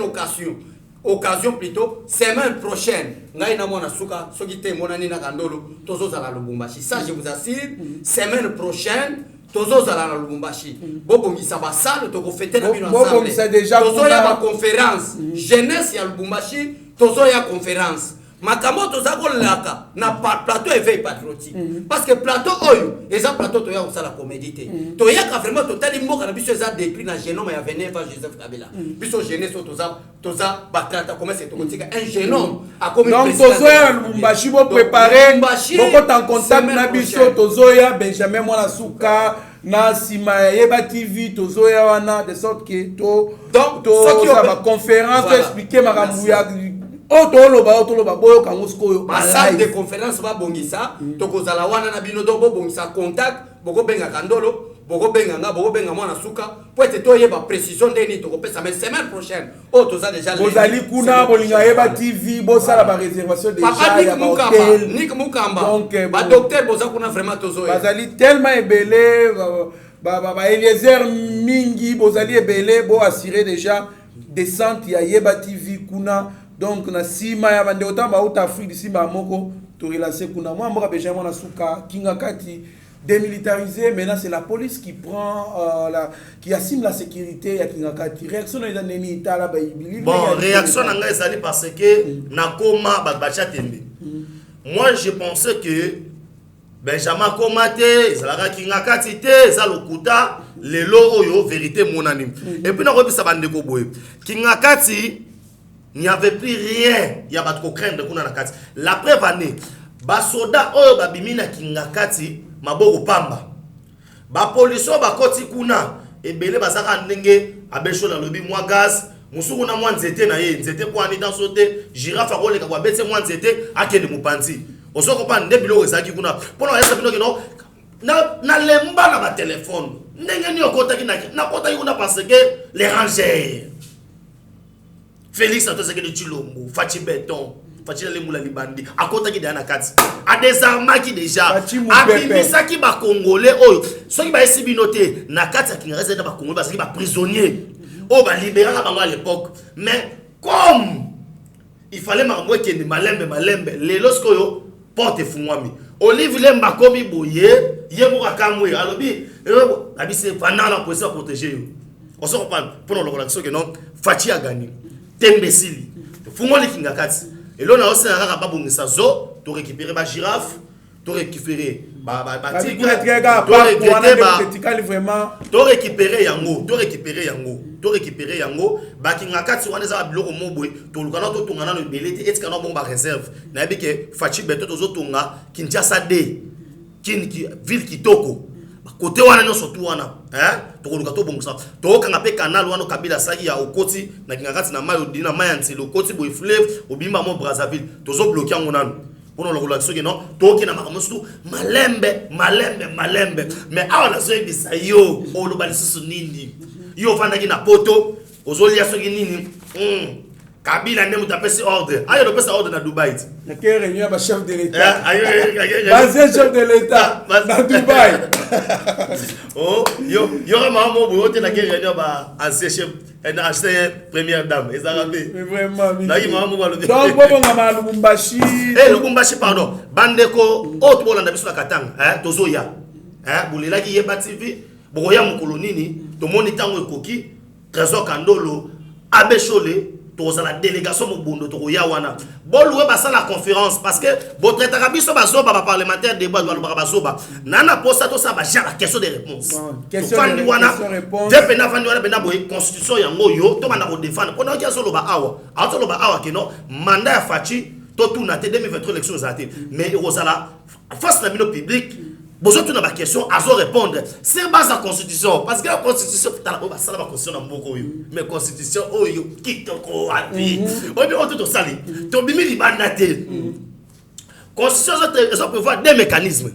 occasion plutôt semaine prochaine ngai na mwana suka soki te mona ni na kandolo tozo za la Lubumbashi ça je vous assure semaine prochaine tozo za la Lubumbashi bobongisa ba salle to ko fêter na bino ensemble tozo ya ba conférence jeunesse ya Lubumbashi tozo ya conférence makambo toza ko laka na plateau éveil patriotique parce que plateau oyo eza plateau to ya osala comédie te to ya ka vraiment totali mboka na biso eza décrit na génome ya Veneva Joseph Kabila biso jeunesse toza batata comment c'est to kotika un génome a comme donc tozo ya Lubumbashi bo préparer boko en contact na biso tozo ya Benjamin Mwana Suka na sima Yeba TV tozo ya wana de sorte que to ça va conférence expliquer makambu ya Otoloba boyo kangosko ba salle de conférence ba bongisa tokozala wana na bino do bongisa contact boko benga kandolo boko benga mwana suka pour être toyeba précision ndeni tokopesa mais semaine prochaine toza déjà bozali kuna bolinga Yeba TV bo sala ba réservation déjà ya ba hôtel Nik Mukamba ba docteur boza kuna vraiment tozo bazali tellement ebelé ba Eliezer mingi bozali ebelé bo assurer déjà descente ya Yeba TV kuna. Donc na sima ya bande otamba out Afrique d'ici ba moko to relancer kuna moi mboka Benjamin Mwana Suka kinga kati démilitarisé maintenant c'est la police qui prend qui assume la sécurité ya kinga kati réaction na neni tala ba ibili bon réaction na ngai ezali parce que na koma ba bacha tembe moi je pensais que Benjamin Komate ezalaka kinga kati te za lokuta lelo oyo vérité monani et puis na robisa bande ko boye kinga kati il n'y avait plus rien. Il y a pas de craindre kuna na kati. La preuve année, ba soda oyo ba bimina kinga kati maboko pamba. Ba police ba koti kuna ebele bazaka ndenge abesho na lobi mwa gaz, musuku na mwa nzete na ye, nzete kwa ni dans sauter, girafe akoleka kwa betse mwa nzete akende mupanzi. Osoko pa nde biloko ezaki kuna. Pona yesa bino kino na lemba na ba téléphone. Ndenge ni okota na kota kuna parce que les rangers Félix Antoine de Chilombo, Fati Béton, Fati Lemula Libandi, à côté de Anakati, à des armes qui déjà, à Bimisa qui va Congolais, oh, ceux qui va essayer de noter, Nakati qui reste dans le Congo parce qu'il va prisonnier, oh, va libérer à l'époque, mais comme il fallait m'envoyer qu'il y ait malembe, les lorsqu'yo porte fumwami, Olive Lemba comme il bouillait, Yémoura Kamwe, alors bi, c'est pendant pour se protéger. On se reprend pour le relaxer que non, Fati a gagné. Tembesili fungoli kinga kati et là on a aussi un pas bon ça zo to récupérer ba girafe to récupérer ba tigre to récupérer yango ba kinga kati wana za biloko mobwe to lukana to tongana no belete et kana bon ba réserve na bi ke Fachi Beto to zo tonga Kinshasa de ki ville kitoko côté wana no surtout wana tokoluka to bongisa to kanga pe canal wana Kabila saki ya okoti na kinga kati na mayo dina mayanti lokoti boy fleuve obimba mo Brazzaville tozo bloquer ngo nanu pour nous le dire non to ki na makamusu malembe mais awa na zoe bisa yo o lo balisusu nini yo vanda ki na poto ozoli ya soki nini Kabila ne mutapesi ordre. Ayo pesa ordre na Dubai. Na quelle réunion ba chef de l'État. Basé chef de l'État na Dubai. Oh, yo maman bo te na quelle réunion ba ancien chef et ancien première dame. Ezarabe. Mais vraiment. Na yi maman ba lo. Donc bobo ngama Lubumbashi. Lubumbashi pardon. Bandeko autre bolanda biso na Katanga, tozoya. Bulela ki yeba TV, boya mukolo nini, to moni tango ekoki, Trésor Kandolo, Abechole tous la délégation Mobundo to yawana bolwe basa la conférence parce que votre biso bazoba ba parlementaire débat ba bazoba nana posta to sa ba la question de réponse question de réponse depena fandi wana bena boy constitution yango yo to bana ko défendre pendant qu'il solo ba awa que non mandat ya fachi to tuna te 2023 élections zate mais rosala face na bino public besoin de ma question à répondre c'est base la constitution parce que la constitution la constitution mais constitution qui te coapi on tout sali to bimi libanda te constitution ça prévoit des mécanismes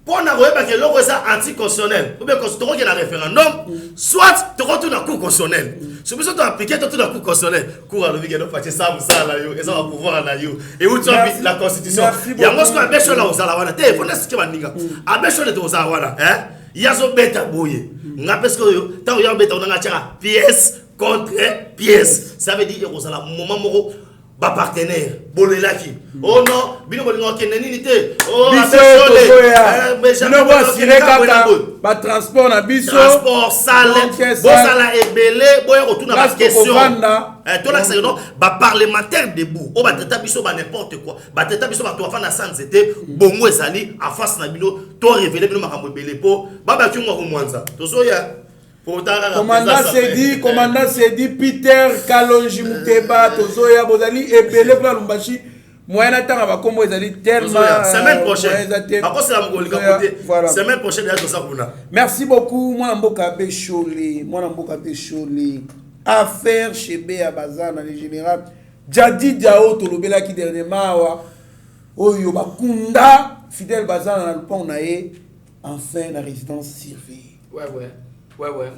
pour na roeba que loko ça anticonstitutionnel ou bien constitution qui est un référendum soit tu retournes à cour constitutionnelle si vous êtes appliqué tout la cour constitutionnelle cour à l'obligé de faire ça là yo et ça va pouvoir là yo et où tu as la constitution il y a moi ce qu'on a besoin là aux alawana te faut n'est-ce que bandinga a besoin de aux alawana il y a zo beta boye nga parce que tant il y a beta on a tira pièce contre pièce ça veut dire aux ala moment moko ba partenaire bolelaki oh non bino bolingo keneni te oh mais jamais ba transport na biso transport sale bosala ebele boya retourna ba question to la c'est non ba parlementaire debout o ba tata biso ba n'importe quoi ba tata biso ba to fa na sans c'était bongo ezali en face na bino to révéler bino makambo ebele po ba kyunga ko mwanza to soya commandant s'est dit Peter Kalonji Muteba tozoya bozali ebele pour Lubumbashi moyena tanga ba kombo ezali tellement semaine prochaine parce que la mongolika côté semaine prochaine ya ça kuna. Merci beaucoup moi Mboka Bechole affaire chez Béa Bazana le général Jadi Diao tolobela ki dernièrement wa oyo bakunda Fidèle Bazana na pont naé enfin la résidence surveillée.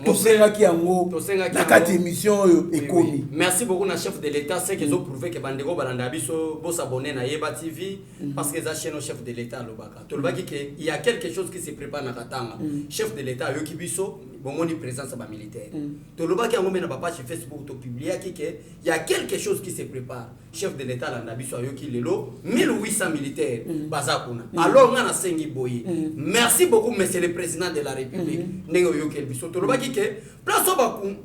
Tout ça qui yango na kati émission ekomi. Merci beaucoup na chef de l'État c'est qu'ils ont prouvé que bandeko balanda biso bo s'abonner na Yeba TV parce que za chaîne au chef de l'État lobaka. To lobaki que il y a quelque chose qui se prépare na Katanga. Chef de l'État yoki biso bomoni présence ba militaire. To lobaki yango mena ba page Facebook to publier que il y a quelque chose qui se prépare. Chef de l'État landa biso yoki lelo 1800 militaires bazakuna. Alors ngana sengi boye. Merci beaucoup monsieur le président de la République. Nengo yoki biso to lobaki que place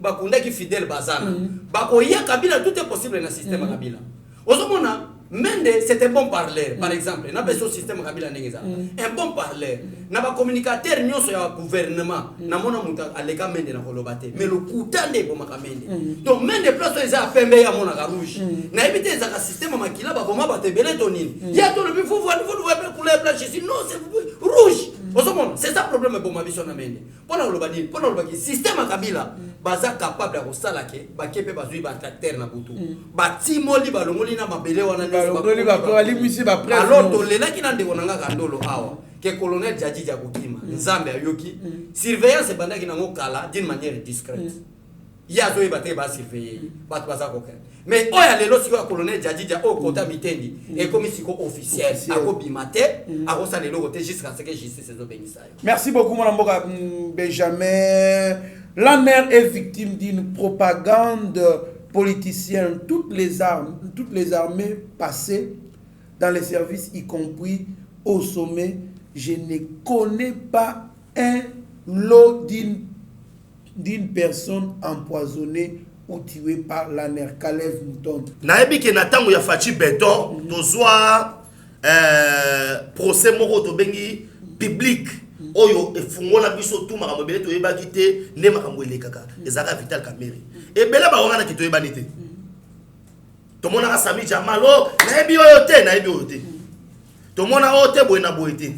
bakunda ki Fidèle Bazana. Bakoya Kabila tout est possible dans le système Kabila. Ozomona Mende c'est un bon parleur par exemple na beso système Kabila ndengeza un bon parleur na ba communicateur nyonso ya gouvernement na mona muta aleka Mende na kolobate mais le kutande bo makamende donc Mende place eza pembe ya mona ka rouge na ebite za ka système makila ba boma batebele tonini ya to le faut voir couleur blanche ici non c'est rouge ozomona c'est ça problème bo mabiso na Mende pona kolobani pona kolobaki système Kabila baza capable ya kosala ke bakepe bazui ba tracteur na butu batimoli balongoli na mabele wana alors to lela ki na ndeko nanga kandolo awa que colonel Jadi Jakukima nzambe ayoki surveillance bandaki nango kala d'une manière discrète ya zo ibate ba surveiller bat baza koka mais oya lelo siko colonel Jadi o kota mitendi et comme siko officiel ako bimate ako sa lelo kote jusqu'à ce que justice se benisa. Merci beaucoup mon Mboka Benjamin. La mère est victime d'une propagande politicienne. Toutes les armées passées dans les services, y compris au sommet. Je ne connais pas un lot d'une personne empoisonnée ou tuée par la nerf. Kalev Mouton. Naebi ke natango ya fachi beton tozwa procès moko to bengi public oyo efungola biso tout makambo bele to yeba kite ne makambo elekaka ezaka Vital Kamerhe ebele ba wana ki to yeba nite to mona ka Sami Jamalo naebi oyo te to mona ote boena boete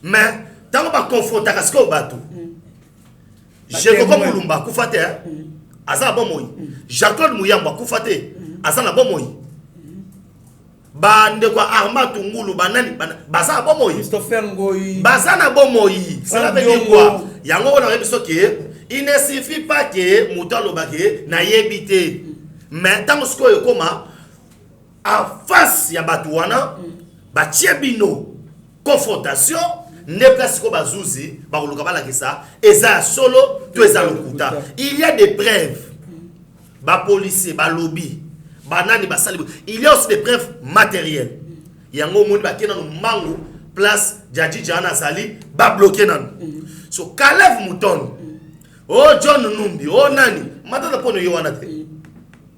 mais tango ba confronta ka sko bato Jeko ko Mulumba kufate aza bon moyi Jacques Muyamba kufate aza na bon moyi bande kwa Arma Tungulu banani baza bomoi Christopher Ngoyi baza na bomoi cela veut dire quoi yango on a besoin que il ne suffit pas que mutalo bake na yebité mais tant ce que comment en face ya batuana ba tiebino confrontation ne place ko bazuzi ba koluka bala kisa eza solo to eza lokuta il y a des preuves ba policier ba lobby banani basali il y a aussi des preuves matérielles yango moni ba kena no mangu place Djadji Jana Sali ba bloquer nan so Caleb Mouton oh John Numbi oh nani matata pono yo wana te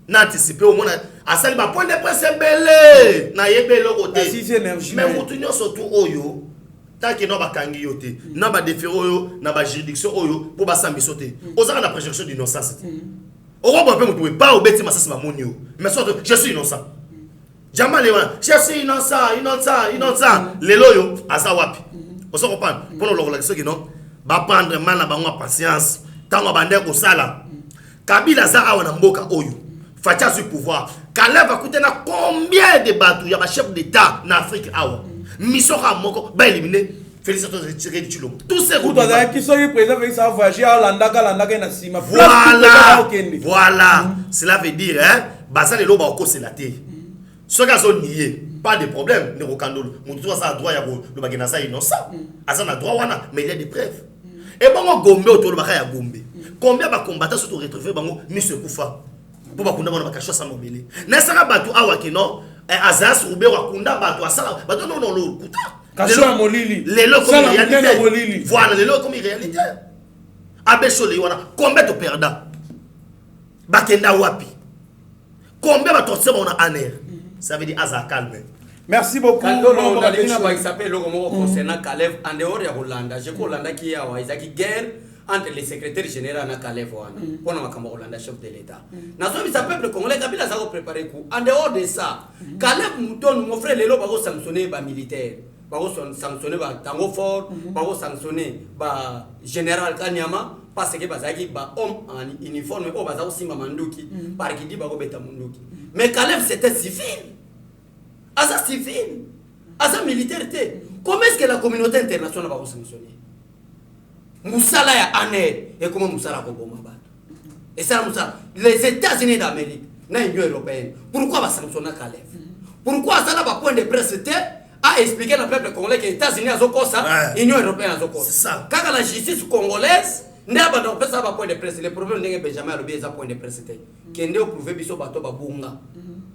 na anticiper au mona asali ba point de presse belé na yebelo côté mais mutunyo surtout oyo tant que no ba kangi yote na ba déféré oyo na ba juridiction oyo pour ba sambiso te ozaka na présomption d'innocence on pas obéir ma monio. Mais surtout, je suis innocent. Jamais je suis innocent. Les loyaux, à ça wapi. On se comprend. Pour nous, la question non, va prendre mal la banque patience. Tant qu'on va au sala. Kabila za awa na mboka oyo. Fatia sur pouvoir. Caleb va coûter na combien de bateaux? Il y a un chef d'État en Afrique awa. Misora moko ba éliminer. Félicitations de tirer du tulum. Tous ces routes qui sont présents avec ça voyager à Landaka na sima. Voilà. Cela veut dire hein, basa le loba oko c'est la terre. Ce gars sont niés, pas de problème, ne rokandolo. Mon droit ça droit ya le bagena ça innocent. Asa na droit wana, mais il y a des preuves. Et bon gombe autour le bakaya gombe. Combien ba combattants se retrouver bango monsieur Koufa. Pour ba kunda ba kasho sa mobile. Na saka batu awa kino azas ube wa kunda batu asala batu non lo kuta. Kasho molili. Les lots comme réalité. Voilà, les lots comme réalité. Abeshole wana combien de perdants? Bakenda wapi? Combien de torse on a aner? Ça veut dire aza calme. Merci beaucoup. Quand on a dit qu'il s'appelle le Gomo concernant Caleb en dehors de Hollande, je crois Hollande qui a une guerre entre les secrétaires généraux et Caleb pour le Hollande chef de l'État. Nazo il s'appelle le Congolais Kabila ça va préparer coup. En dehors de ça, Caleb Mouton mon frère les lots va sanctionner les militaires. Va sanctionner ba Tango Fort, va sanctionner ba général Kanyama parce que bazaki ba homme en uniforme au bazao simba manduki par qui dit ba ko beta manduki. Mais Caleb c'était civil. Asa civil. Asa militaire. Comment est-ce que la communauté internationale va sanctionner? Moussala ya aner et comment Moussala ko bomba ba. Et ça Moussala les États-Unis d'Amérique, l'Union européenne. Pourquoi va sanctionner Caleb? Pourquoi ça n'a pas point de presse a expliqué au peuple congolais que les États-Unis ont ça, l'Union européenne a ça. Quand la justice congolaise n'a pas de point de presse, le problème n'est pas jamais le point de presse. Qui est prouvé biso bato babunga.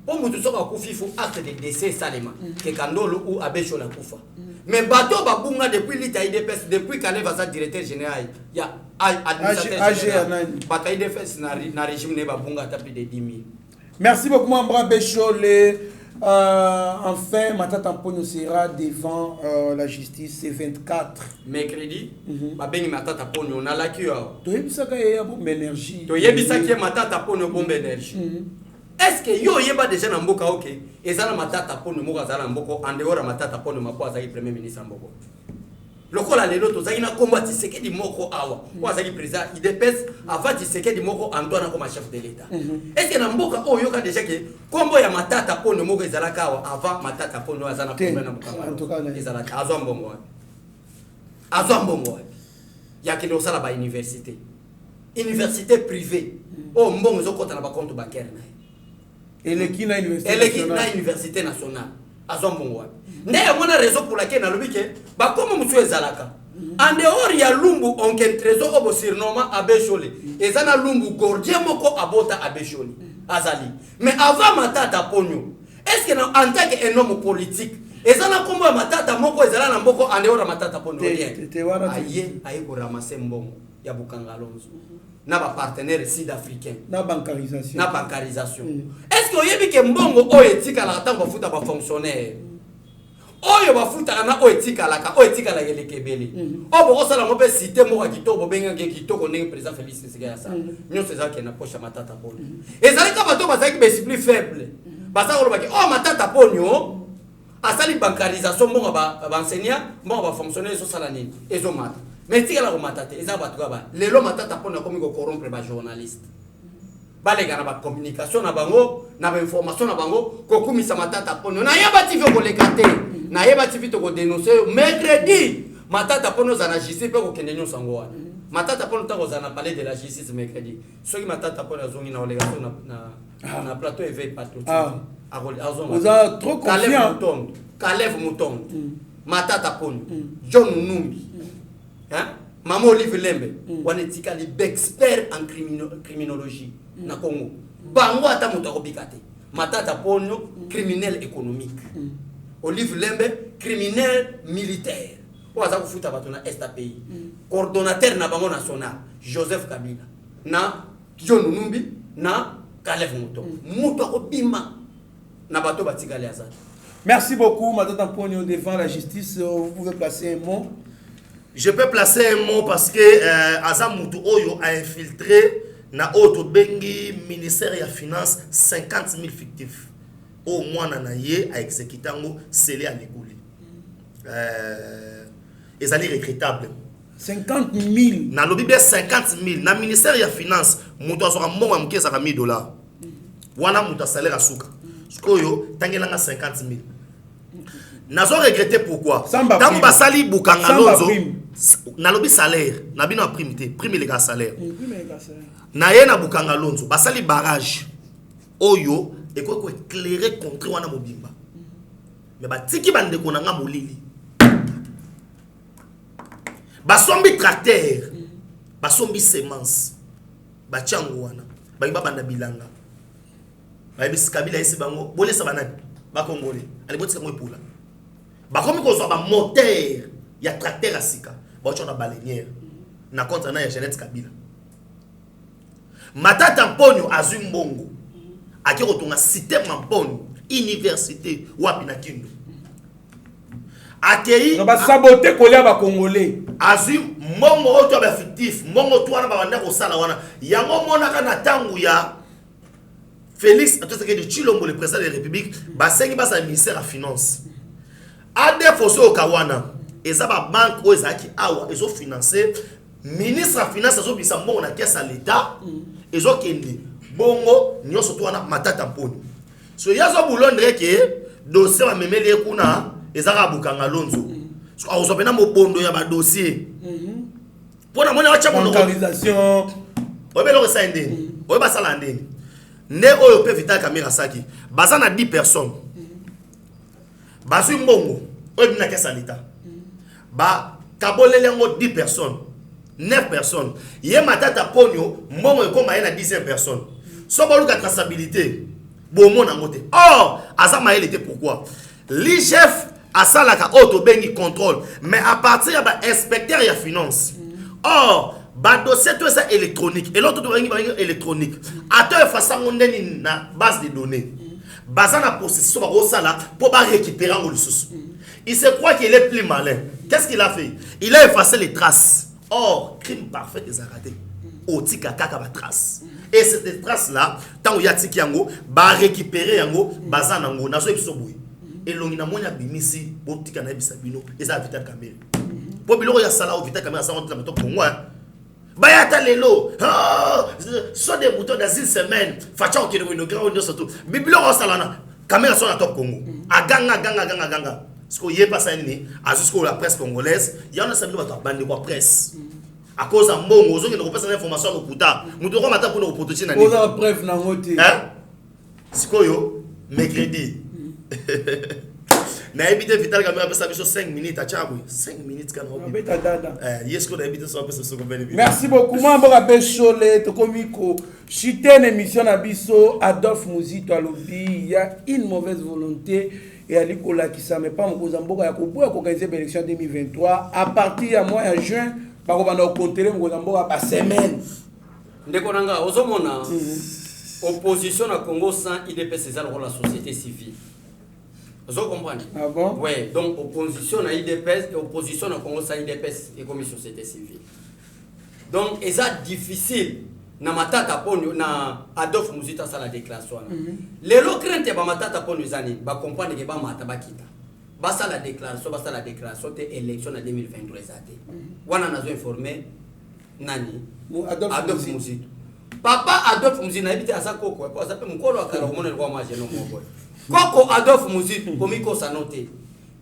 Pour nous tous il faut acte de décès salement que Kandolo ou Abesho la kufa. Mais bato babunga depuis l'IDPS depuis Caleb va directeur général, il y a administrateur général. Bataille de fesses na régime ne babunga tapi de 10 000. Merci beaucoup Mambra Bécholé. Enfin, Matata Ponyo sera devant la justice, c'est 24. Mercredi, Babengi Matata Ponyo, on a la cure. Tu as vu ça qu'il y a bombe énergie. Tu as vu ça qu'il y a Matata Ponyo bombe énergie. Est-ce que yo yeba déjà na mboka ok? Ezala Matata Ponyo moka zala mboko en dehors Matata Ponyo mako azaki premier ministre mboko. Lokola lelo tozaki na combat Tshisekedi moko awa. Ko azaki président IDPS avant Tshisekedi moko Antoine comme chef de l'État. Est-ce que na mboka oyo ka déjà que kombo ya Matata Ponyo moko ezalaka awa avant Matata Ponyo azana problème na mboka. En tout cas ezalaka azwa mbongo. Ya kilo sala ba université. Université privée. Oh mbongo zokota na ba compte bancaire na. Eleki na université nationale. Azwa mbongo. N'est mon raison pour laquelle na lobike ba comme mutu ezalaka. En dehors ya lumbu onken trésor obo surnommant Abeshole. Ezana lumbu gordien moko abota Abeshole. Azali. Mais avant Matata Ponyo, est-ce que en tant qu'un homme politique, ezana kombo Matata moko ezala na mboko en dehors Matata Ponyo rien. Aye ko ramasser mbongo ya Bukangalonzo. Na ba partenaire sud-africain. Na bancarisation. Est-ce que oyebi ke mbongo o etika la tango futa ba fonctionnaire? Oyo bafuta na oetika la lekebele. O boko sala mo pe cité mo kitoko benga ke kitoko ndenge président Félix Tshisekedi ça. Nyo c'est ça qui na poche Matata Ponyo. Et ça ka bato bazaki be plus faible. Basa ko baki oh Matata Ponyo asali bancarisation mo ba enseignant mo ba fonctionnaire so sala nini. Ezo mata. Mais tika la ko matate eza bato ba. Lelo Matata Ponyo komi ko corrompre ba journaliste. Balega na ba communication na bango na ba information na bango ko kumisa matata pono na yeba TV ko lekate na yeba TV to ko dénoncer mercredi matata pono za na justice pe ko kende nyonso ngo wana matata pono ta ko za na palais de la justice mercredi soki matata pono azongi na olégation na plateau éveil patriotique oza trop confiant Caleb Mouton matata pono John Numbi hein Maman Olive Lembe wanetika li expert en criminologie na Congo bango ata moto akobikate matata pono criminel économique Olive Lembe criminel militaire oza kufuta bato na est pays coordonnateur na bango national Joseph Kabila na John Numbi na Caleb Mouton moto akobima na bato batikali azali. Merci beaucoup matata pono devant la justice. Vous pouvez placer un mot. Je peux placer un mot parce que Azamutu Oyo a infiltré na auto bengi ministère ya finance 50 000 fictifs. Au moins nanaye a exécuté ngo scellé à l'égouli. Les années regrettables. 50 000. Na lobby 50 000 na ministère ya finance mutu azoka mbongo ya mkeza ka $1000. Wana mutu salaire asuka. Skoyo tangelanga 50 000. Nazo regretter pourquoi. Tant que basali bukanga lonzo na lobby salaire na bino prime te prime les gars salaire. Na ye na bukanga lonzo basali barrage oyo et quoi éclairer contre wana mobimba. Mais batiki bande ko nanga molili. Basombi tracteur, basombi semence. Bachango wana. Bayiba banda bilanga. Bayibi Kabila esi bango bolé sabanani ba congolais. Ali botika mo epula. Bakomi ko zo ba moteur ya tracteur asika. Ba chona baleinière. Na contre na ya Jeanette Kabila. Matata Mponyo azui mbongo. Aki kotonga cité Mponyo université wapi na Kindu. Akei ba saboter kolia ba congolais. Azui mbongo oto ba fictif, mbongo to wana ba banda ko sala wana. Yango monaka na tangu ya Félix Antoine de Chilombo le président de la République basengi basa ministère à finance. Ade foso kawana ezaba banque o ezaki awa ezo financer ministre à finance azo bisa mbongo na caisse à l'état ezo kende bongo nyoso to wana matata Mponyo. So yazo bulondre ke dossier ba memeli kuna ezaka bukanga lonzo. So azo pena mobondo ya ba dossier. Pona mona wacha mono organisation obelo ko saindeni oba sala ndeni. Ne oyo pe Vital Kamerhe saki baza na 10 personnes bazu mbongo oyo bina kesa lita ba kabolele ngo 10 personnes 9 personnes ye matata Mponyo mbongo ekoma ye na 10e personne so boluka traçabilité bomo na ngote or azama elle était pourquoi l'IGF asalaka auto bengi contrôle mais à partir ya ba inspecteur ya finance or ba dossier tout ça électronique et l'autre doit être électronique attends façon ndeni na base de données basa na possession ba osala pour ba récupérer en ressources. Il se croit qu'il est plus malin. Qu'est-ce qu'il a fait? Il a effacé les traces. Or crime parfait des raté otika kaka ba trace et cette trace là tant ya tiki yango ba récupérer yango basa nango na so biso boy et longi na monya bimisi botika na bisa bino eza Vital Kamerhe po biloko ya sala o Vital Kamerhe sa on la to moi bayata lelo so des boutons dans une semaine facha okene mo inauguré on surtout bibilo ko salana Kamerhe so na top Congo aganga ce qu'on y est passé ni à jusqu'au la presse congolaise il y en a ça ba bande quoi presse à cause de mbongo ozo ngene ko pesa information au puta mutu ko mata pour protéger na ni oza preuve na ngote sikoyo mercredi na ebite Vital Kamerhe pesa biso 5 minutes à Tchabou 5 minutes quand on beta dada yes ko na ebite so pesa so ko bene. Merci beaucoup mambo ka beshole to komiko chitene émission na biso Adolphe Muzito alobi il y a une mauvaise volonté et à l'ikola qui ça mais pas mokoza mboka ya koboya ko organiser l'élection 2023 à partir ya mois de juin ba ko bana compter mokoza mboka ba semaine ndeko nanga ozomona opposition na Congo sans IDPS c'est la société civile. Vous comprenez? Ah bon? Ouais, donc opposition à IDPS et opposition à Congo sans IDPS et comme société civile. Donc c'est difficile na matata Mponyo na Adolphe Muzito ça la déclaration. Les lo crainte ba matata Mponyo zani ba comprendre que ba mata ba kita. Ba ça la déclaration te élection en 2023 zate. Wana nazo informer nani? Adolphe Muzito. Papa Adolphe Muzitu na habité à sa koko pour ça peut mukolo akala ko monel ko ma jeno mo koko Adolphe Muzitu komiko sa noter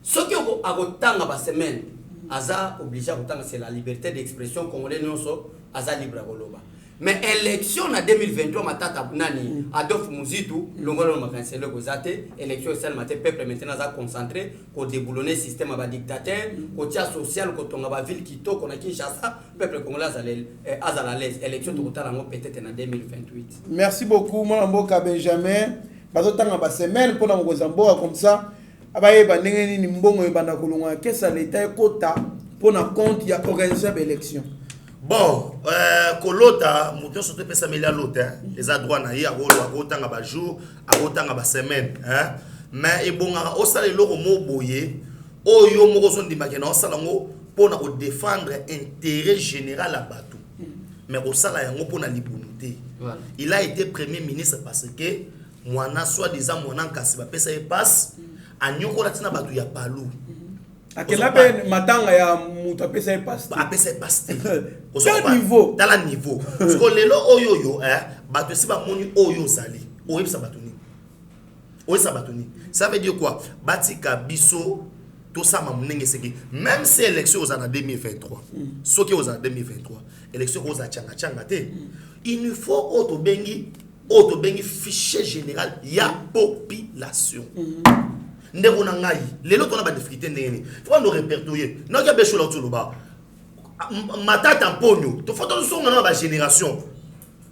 ce qui akotanga ba semaine aza obligé akotanga c'est la liberté d'expression congolais nyonso aza libre koloba mais élection en 2023 matata nani Adolphe Muzitu longolo makansele ko zate élection celle maté peuple maintenant za concentré ko déboulonner système ba dictateur ko tia social ko tonga ba ville kitoko na Kinshasa peuple congolais azala l'aise élection to kotala ngo peut-être en 2028. Merci beaucoup mon mboka Benjamin bazotanga ba semaine pona ngozamboa comme ça abaye bandenge ni mbongo ebanda kolonga kesa l'état ekota pona compte ya organiser élection. Bon, kolota muto sote pesa melia lota les droits na ya akotanga ba jour akotanga ba semaine hein mais ebonga osala loko mo boye oyo moko so ndimaka na osala ngo pona ko défendre intérêt général à bato mais osala yango pona libunité. Il a été premier ministre parce que mwana soi-disant mwana kasi ba pesa e passe anyokola tina bato ya palu. Akela ben matanga ya mutu apesa passe. Apesa passe. Quel niveau? Dans le niveau. Parce que lelo oyo bato si ba moni oyo sali. Oyo sa batuni. Oyo sa batuni. Ça veut dire quoi? Batika biso tout ça ma munenge seki. Même si élection aux en 2023. Ce qui aux en 2023. Élection aux a changa te. Il nous faut auto bengi fichier général ya population. Ndeko na ngai lelo tona ba difficulté ndeni faut nous répertorier non ya beso la toloba matata ponyo to faut to songa na ba génération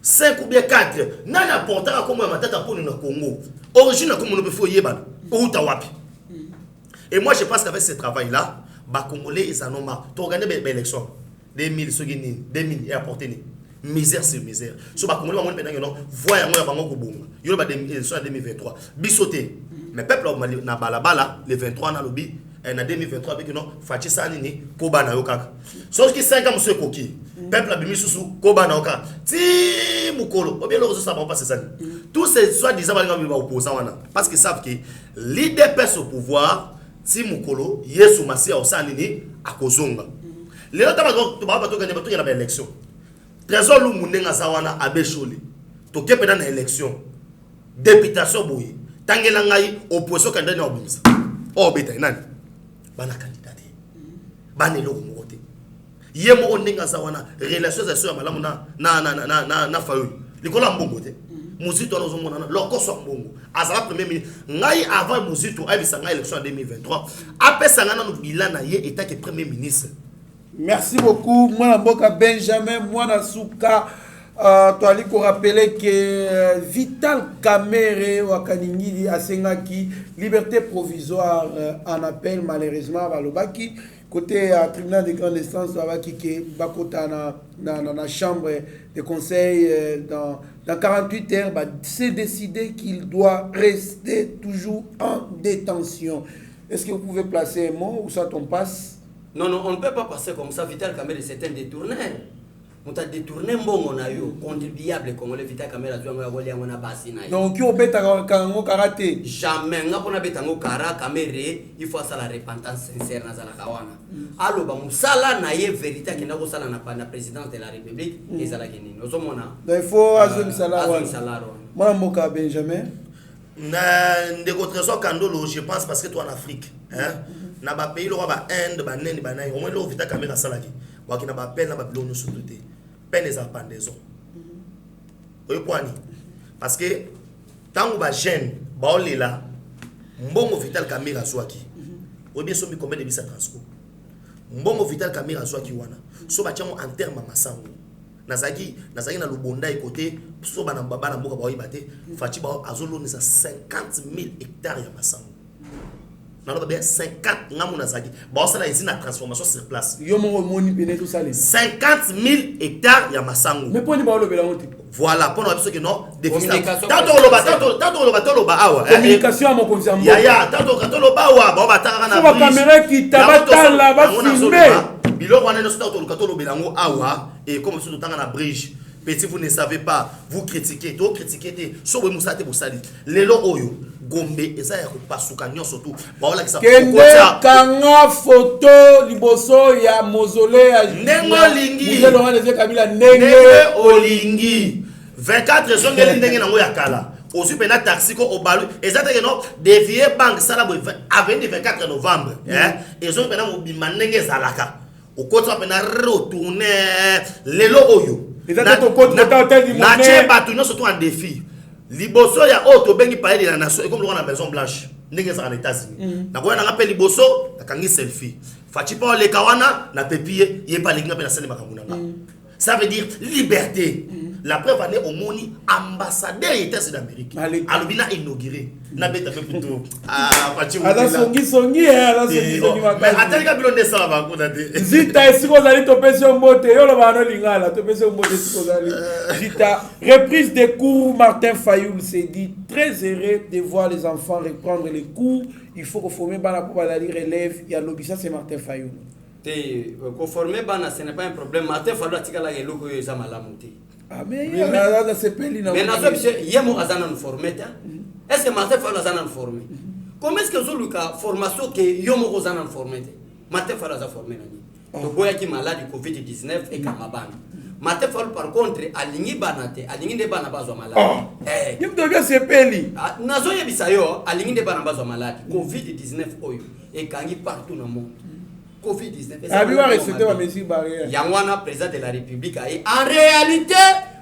5 ou bien 4 nana portera comme matata ponyo na Congo origine comme on peut faut yeba ou tawapi. Et moi je pense qu'avec ce travail là ba congolais ils en ont marre to organiser ba élection 2000 sogini 2000 et apporter ni misère c'est misère so ba congolais ba mon pendant non voya ngo ya bango ko bonga yo ba élection 2023 bisoté. Mais peuple na balabala le 23 na lobi en 2023 avec non Fachi Sanini koba na yokaka sauf que 5 ans monsieur koki peuple abimi susu koba na yokaka ti mukolo obien le ça va pas c'est ça tous ces soi-disant ba opposants wana parce qu'ils savent que l'IDPS au pouvoir ti mukolo Yesu Masia osanini akozonga les autres ba to gagner ba to na élection trésor lu munenga zawana abesholi to kepe na élection députation boyi tangela ngai opposition candidat na obimisa beta nani bana candidat bana loko mokote yemo ondenga za wana relation za so ya malamu na fayo likola mbongo te Muzitu anazo mona loko so mbongo azala premier ministre ngai avant Muzitu abisa ngai élection en 2023 apesa ngana no bilan na ye état que premier ministre. Merci beaucoup mwana mboka Benjamin mwana suka. Tu as rappelé que Vital Kamerhe Wakaningili a sengaki liberté provisoire en appel malheureusement à Lobaki côté tribunal de grande instance Lobaki qui bakota na chambre de conseil dans 48 heures c'est décidé qu'il doit rester toujours en détention. Est-ce que vous pouvez placer un mot ou ça t'en passe? Non, on ne peut pas passer comme ça. Vital Kamerhe c'est un détourneur. On t'a détourné mbongo na yo contribuable congolais Vital Kamerhe azwa ngo ya ngona basi na yo. Donc yo beta kango karaté. Jamais ngapona beta ngo kara Kamerhe il faut ça la repentance sincère na zala kawana. Allo ba musala na ye vérité qui na ko sala na présidence de la République ezala kenini. Ozomona. Donc il faut azwa salaro. Moi mboka Benjamin na ndeko trésor kandolo je pense parce que toi en Afrique hein na ba pays lo ba Inde ba neni ba nai au moins lo Vital Kamerhe salaki wa kina ba peine na ba bilonu sototé peine les pendaison oyo kwani parce que tango ba jeune ba olela mbongo Vital Kamerhe azwaki oyo bien so mi combien de bisa transport mbongo Vital Kamerhe azwaki wana so ba tiamo en terme masango nazaki na lubonda côté so bana mboka ba oyibate Fachi ba azoloni sa 50,000 hectares ya masango na lo ba 50 ngamu nazaki ba osala ici na transformation sur place yo mo moni pene tout ça 50,000 hectares ya masango mais poni ba olobela ngoti voilà pour nous que non tanto loba awa communication mo konza ya tanto loba awa ba bataka na ba caméra qui tabatala ba filmer biloko wana no sto to lobela ngo awa et comme so tanga na bridge petit vous ne savez pas vous critiquez te so bo musate bo sali lelo oyo Gombe eza ya kopasuka nyonso tu ba ola kisa kanga photo liboso ya mausolée ya Nengo lingi Kabila ndenge olingi 24 ezongeli ndenge nango ya kala ozwi pena taxi ko obalu ezateke no dévier banque sala bo avenue 24 novembre ezongi pena mobima ndenge ezalaka okotsa pena retourner lelo oyo na tie bato nyonso to en défi liboso ya oyo tobengi palais de la nation et comme le na maison blanche ndenge ezalaka na États-Unis nakoya nanga mpe liboso nakangi selfie faci mpo oleka wana na pepie ye mpe alingi mpe na sali makambo nanga ça veut dire liberté. La preuve année au moni ambassadeur des États-Unis d'Amérique. Alubina inauguré. Na beta pe plutôt faci ala songi mais attends ka bilonde ça va ko date. Zita esiko zali topesio mbote yo lo bana lingala topesio mbote esiko zali. Zita reprise des cours Martin Fayoul s'est dit très heureux de voir les enfants reprendre les cours. Il faut que former bana pour aller relève il y a l'obisa c'est Martin Fayoul. Conformer bana ce n'est pas un problème. Martin Fayoul atikala ye loko yo za malamu te. Ah mais il y a là c'est peli na. Mais na so monsieur yemo azana nous former ta. Est-ce que Martin Fayoul azana nous former? Comment est-ce que zoluka formation que yomo azana nous former te? Martin Fayoul azana former nani? To boya ki malade Covid-19 et kamabana. Martin Fayoul par contre alingi banate alingi de bana bazwa malade. Yim to bien c'est peli. Nazo yebisa yo alingi de bana bazwa malade Covid-19 oyo et kangi partout dans le monde. Covid-19. Abiwa respecter la mesure barrière. Yangwana président de la République en réalité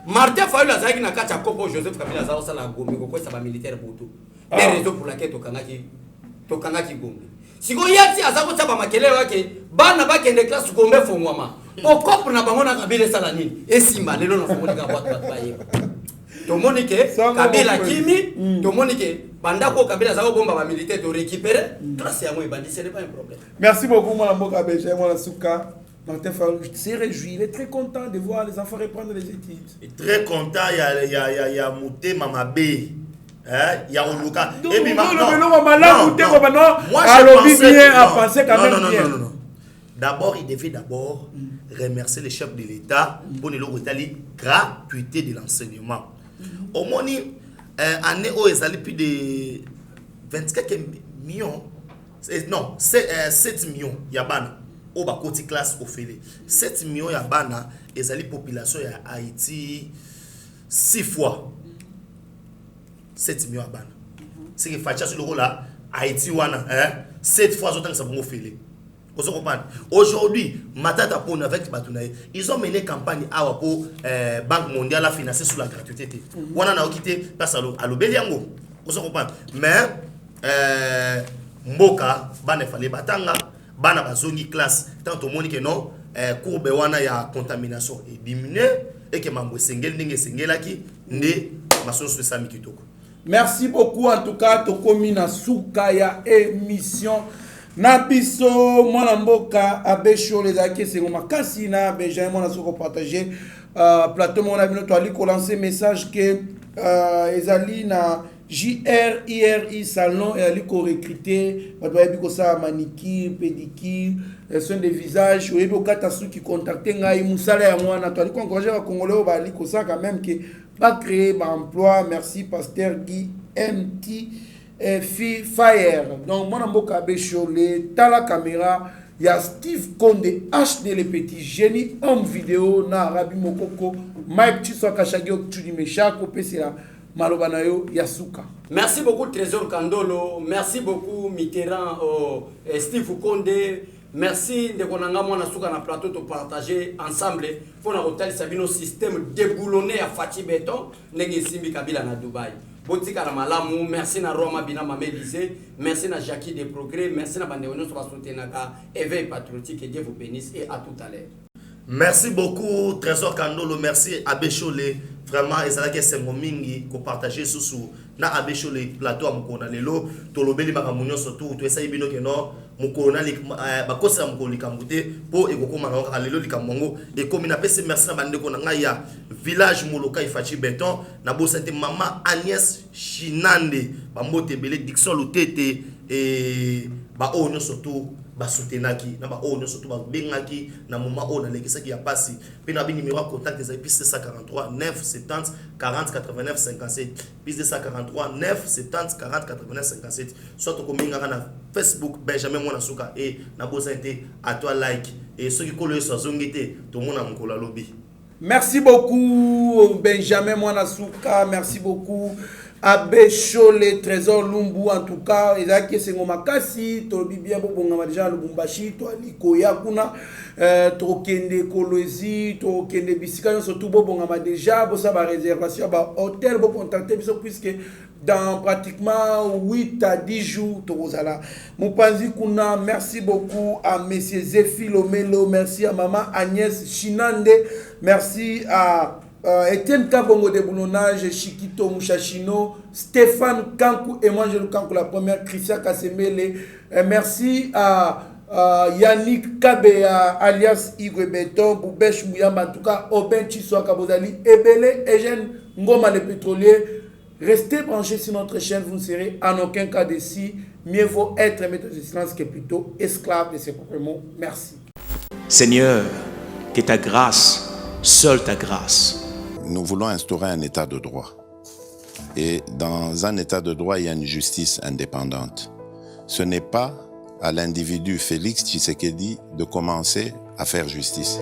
Martin Fayoul azaki na kati ya kopo Joseph Kabila za osala Gombe ko kwesa ba militaire boto. Mais raison pour laquelle tokangaki Gombe. Siko yati azako tsaba makele wake bana bakende classe Gombe fongwama. Okop na bango na Kabila sala nini? Esimba lelo na fongo ka batu baye. Tomonike Kabila kimi, tomonike bandako Kabila za bomba ba militaire to récupérer trace yango ebandi ce n'est pas un problème. Merci beaucoup mon Mboka Beja mon Souka. Martin Fayoul s'est réjoui, il est très content de voir les enfants reprendre les études. Il est très content, il y a Mouté Mamabé. Il y a Oluka. Et puis moi je pense d'abord, il devait remercier les chefs de l'État pour le gratuité de l'enseignement. Au moins, année où ils allaient plus de 24 millions, non, 7 millions, il y a bana. Au bas côté classe au félé 7 millions ya bana et la population ya Haïti 6 fois 7 millions ya bana c'est que facha sur le rôle là Haïti wana 7 fois autant que ça bon félé vous comprenez aujourd'hui matata pour avec batunaye ils ont mené campagne à pour Banque mondiale à financer sur la gratuité wana na okité parce à l'obeliango vous comprenez mais mboka bana fallait batanga bana bazongi classe tant au monde que non courbe wana ya contamination est diminué et que mambo sengel ndenge sengelaki nde masoso sami kitoko. Merci beaucoup en tout cas to komina suka ya émission na biso mwana mboka abesho les aké c'est makasi na beja mwana soko partager plateau mona bino to ali ko lancer message que ezali na JRIRI salon et ali ko recruter ba doit biko sa manicure pédicure soin de visage ou ebo kata su qui contacter ngai musala ya mwana to ali ko encourager ba congolais ba ali ko sa quand même que ba créer ba emploi. Merci pasteur Guy MT Fire. Donc mon mboka besho le ta la caméra ya Steve Konde HD le petit génie homme vidéo na Rabi Mokoko Mike Chiswa Kashagi Okchudi Meshako pesela Malobanayo Yasuka. Merci beaucoup Trésor Kandolo, merci beaucoup Mitterrand Steve Konde, merci de konanga mwana suka na plateau to partager ensemble pour na hotel Sabino système déboulonné à Fati Béton nenge simbi Kabila na Dubaï. Botika na malamu, merci na Roma Bina Mamelise, merci na Jackie de Progrès, merci na Bandeono sur soutenaka éveil patriotique et Dieu vous bénisse et à tout à l'heure. Merci beaucoup Trésor Kandolo, merci Abbé Cholé. Vraiment, et c'est mon mingi qu'on partage sous na Abbé Cholé plateau à Mukona lelo to lobeli makamunyo surtout to esa ibino ke no Mukona ba kosa mukoli likambute po ekokoma na lelo likambango et comme na pese merci na bande ko na ya village Moloka Ifachi Béton na bo santé maman Agnès Chinande ba mbote belé Dixon Lutete et ba onyo surtout ba soutenaki na ba onyo surtout ba bengaki na moment on alekisa ki ya pasi pe na bi numéro contact des plus 243 970 40 89 57 plus 243 970 40 89 57 soit to kominga na Facebook Benjamin Mwana Suka et na bo santé à toi like et ceux qui collent sur zongité to mona mkola lobby. Merci beaucoup Benjamin Mwanasuka, merci beaucoup Abbé Chole, Trésor Lumbu, en tout cas, et là qui c'est mon makasi, tolobi bien bon déjà Lubumbashi, to Alikoya kuna, to kende Kolwezi, to kende Bisika, surtout bon déjà, bon ça va réservation, bah hôtel, bon contacter puisque dans pratiquement 8 à 10 jours, Torozala. Moupanzi Kuna, merci beaucoup à Monsieur Zéphile Lomelo, merci à Maman Agnès Chinande, merci à Etienne Kabongo de Boulonnage, Chiquito Mouchachino, Stéphane Kankou, Emmanuel Kankou, la première, Christian Kassemele, merci à Yannick Kabea, alias Igwe Beton, Boubèche Mouyamba, en tout cas, Aubin Chissoa Kabozali, Ebele, Eugène Ngoma le pétrolier. Restez branchés sur notre chaîne, vous ne serez en aucun cas déçus. Mieux vaut être maître de silence que plutôt esclave de ses propres mots. Merci. Seigneur, que ta grâce, seule ta grâce. Nous voulons instaurer un état de droit. Et dans un état de droit, il y a une justice indépendante. Ce n'est pas à l'individu Félix Tshisekedi de commencer à faire justice.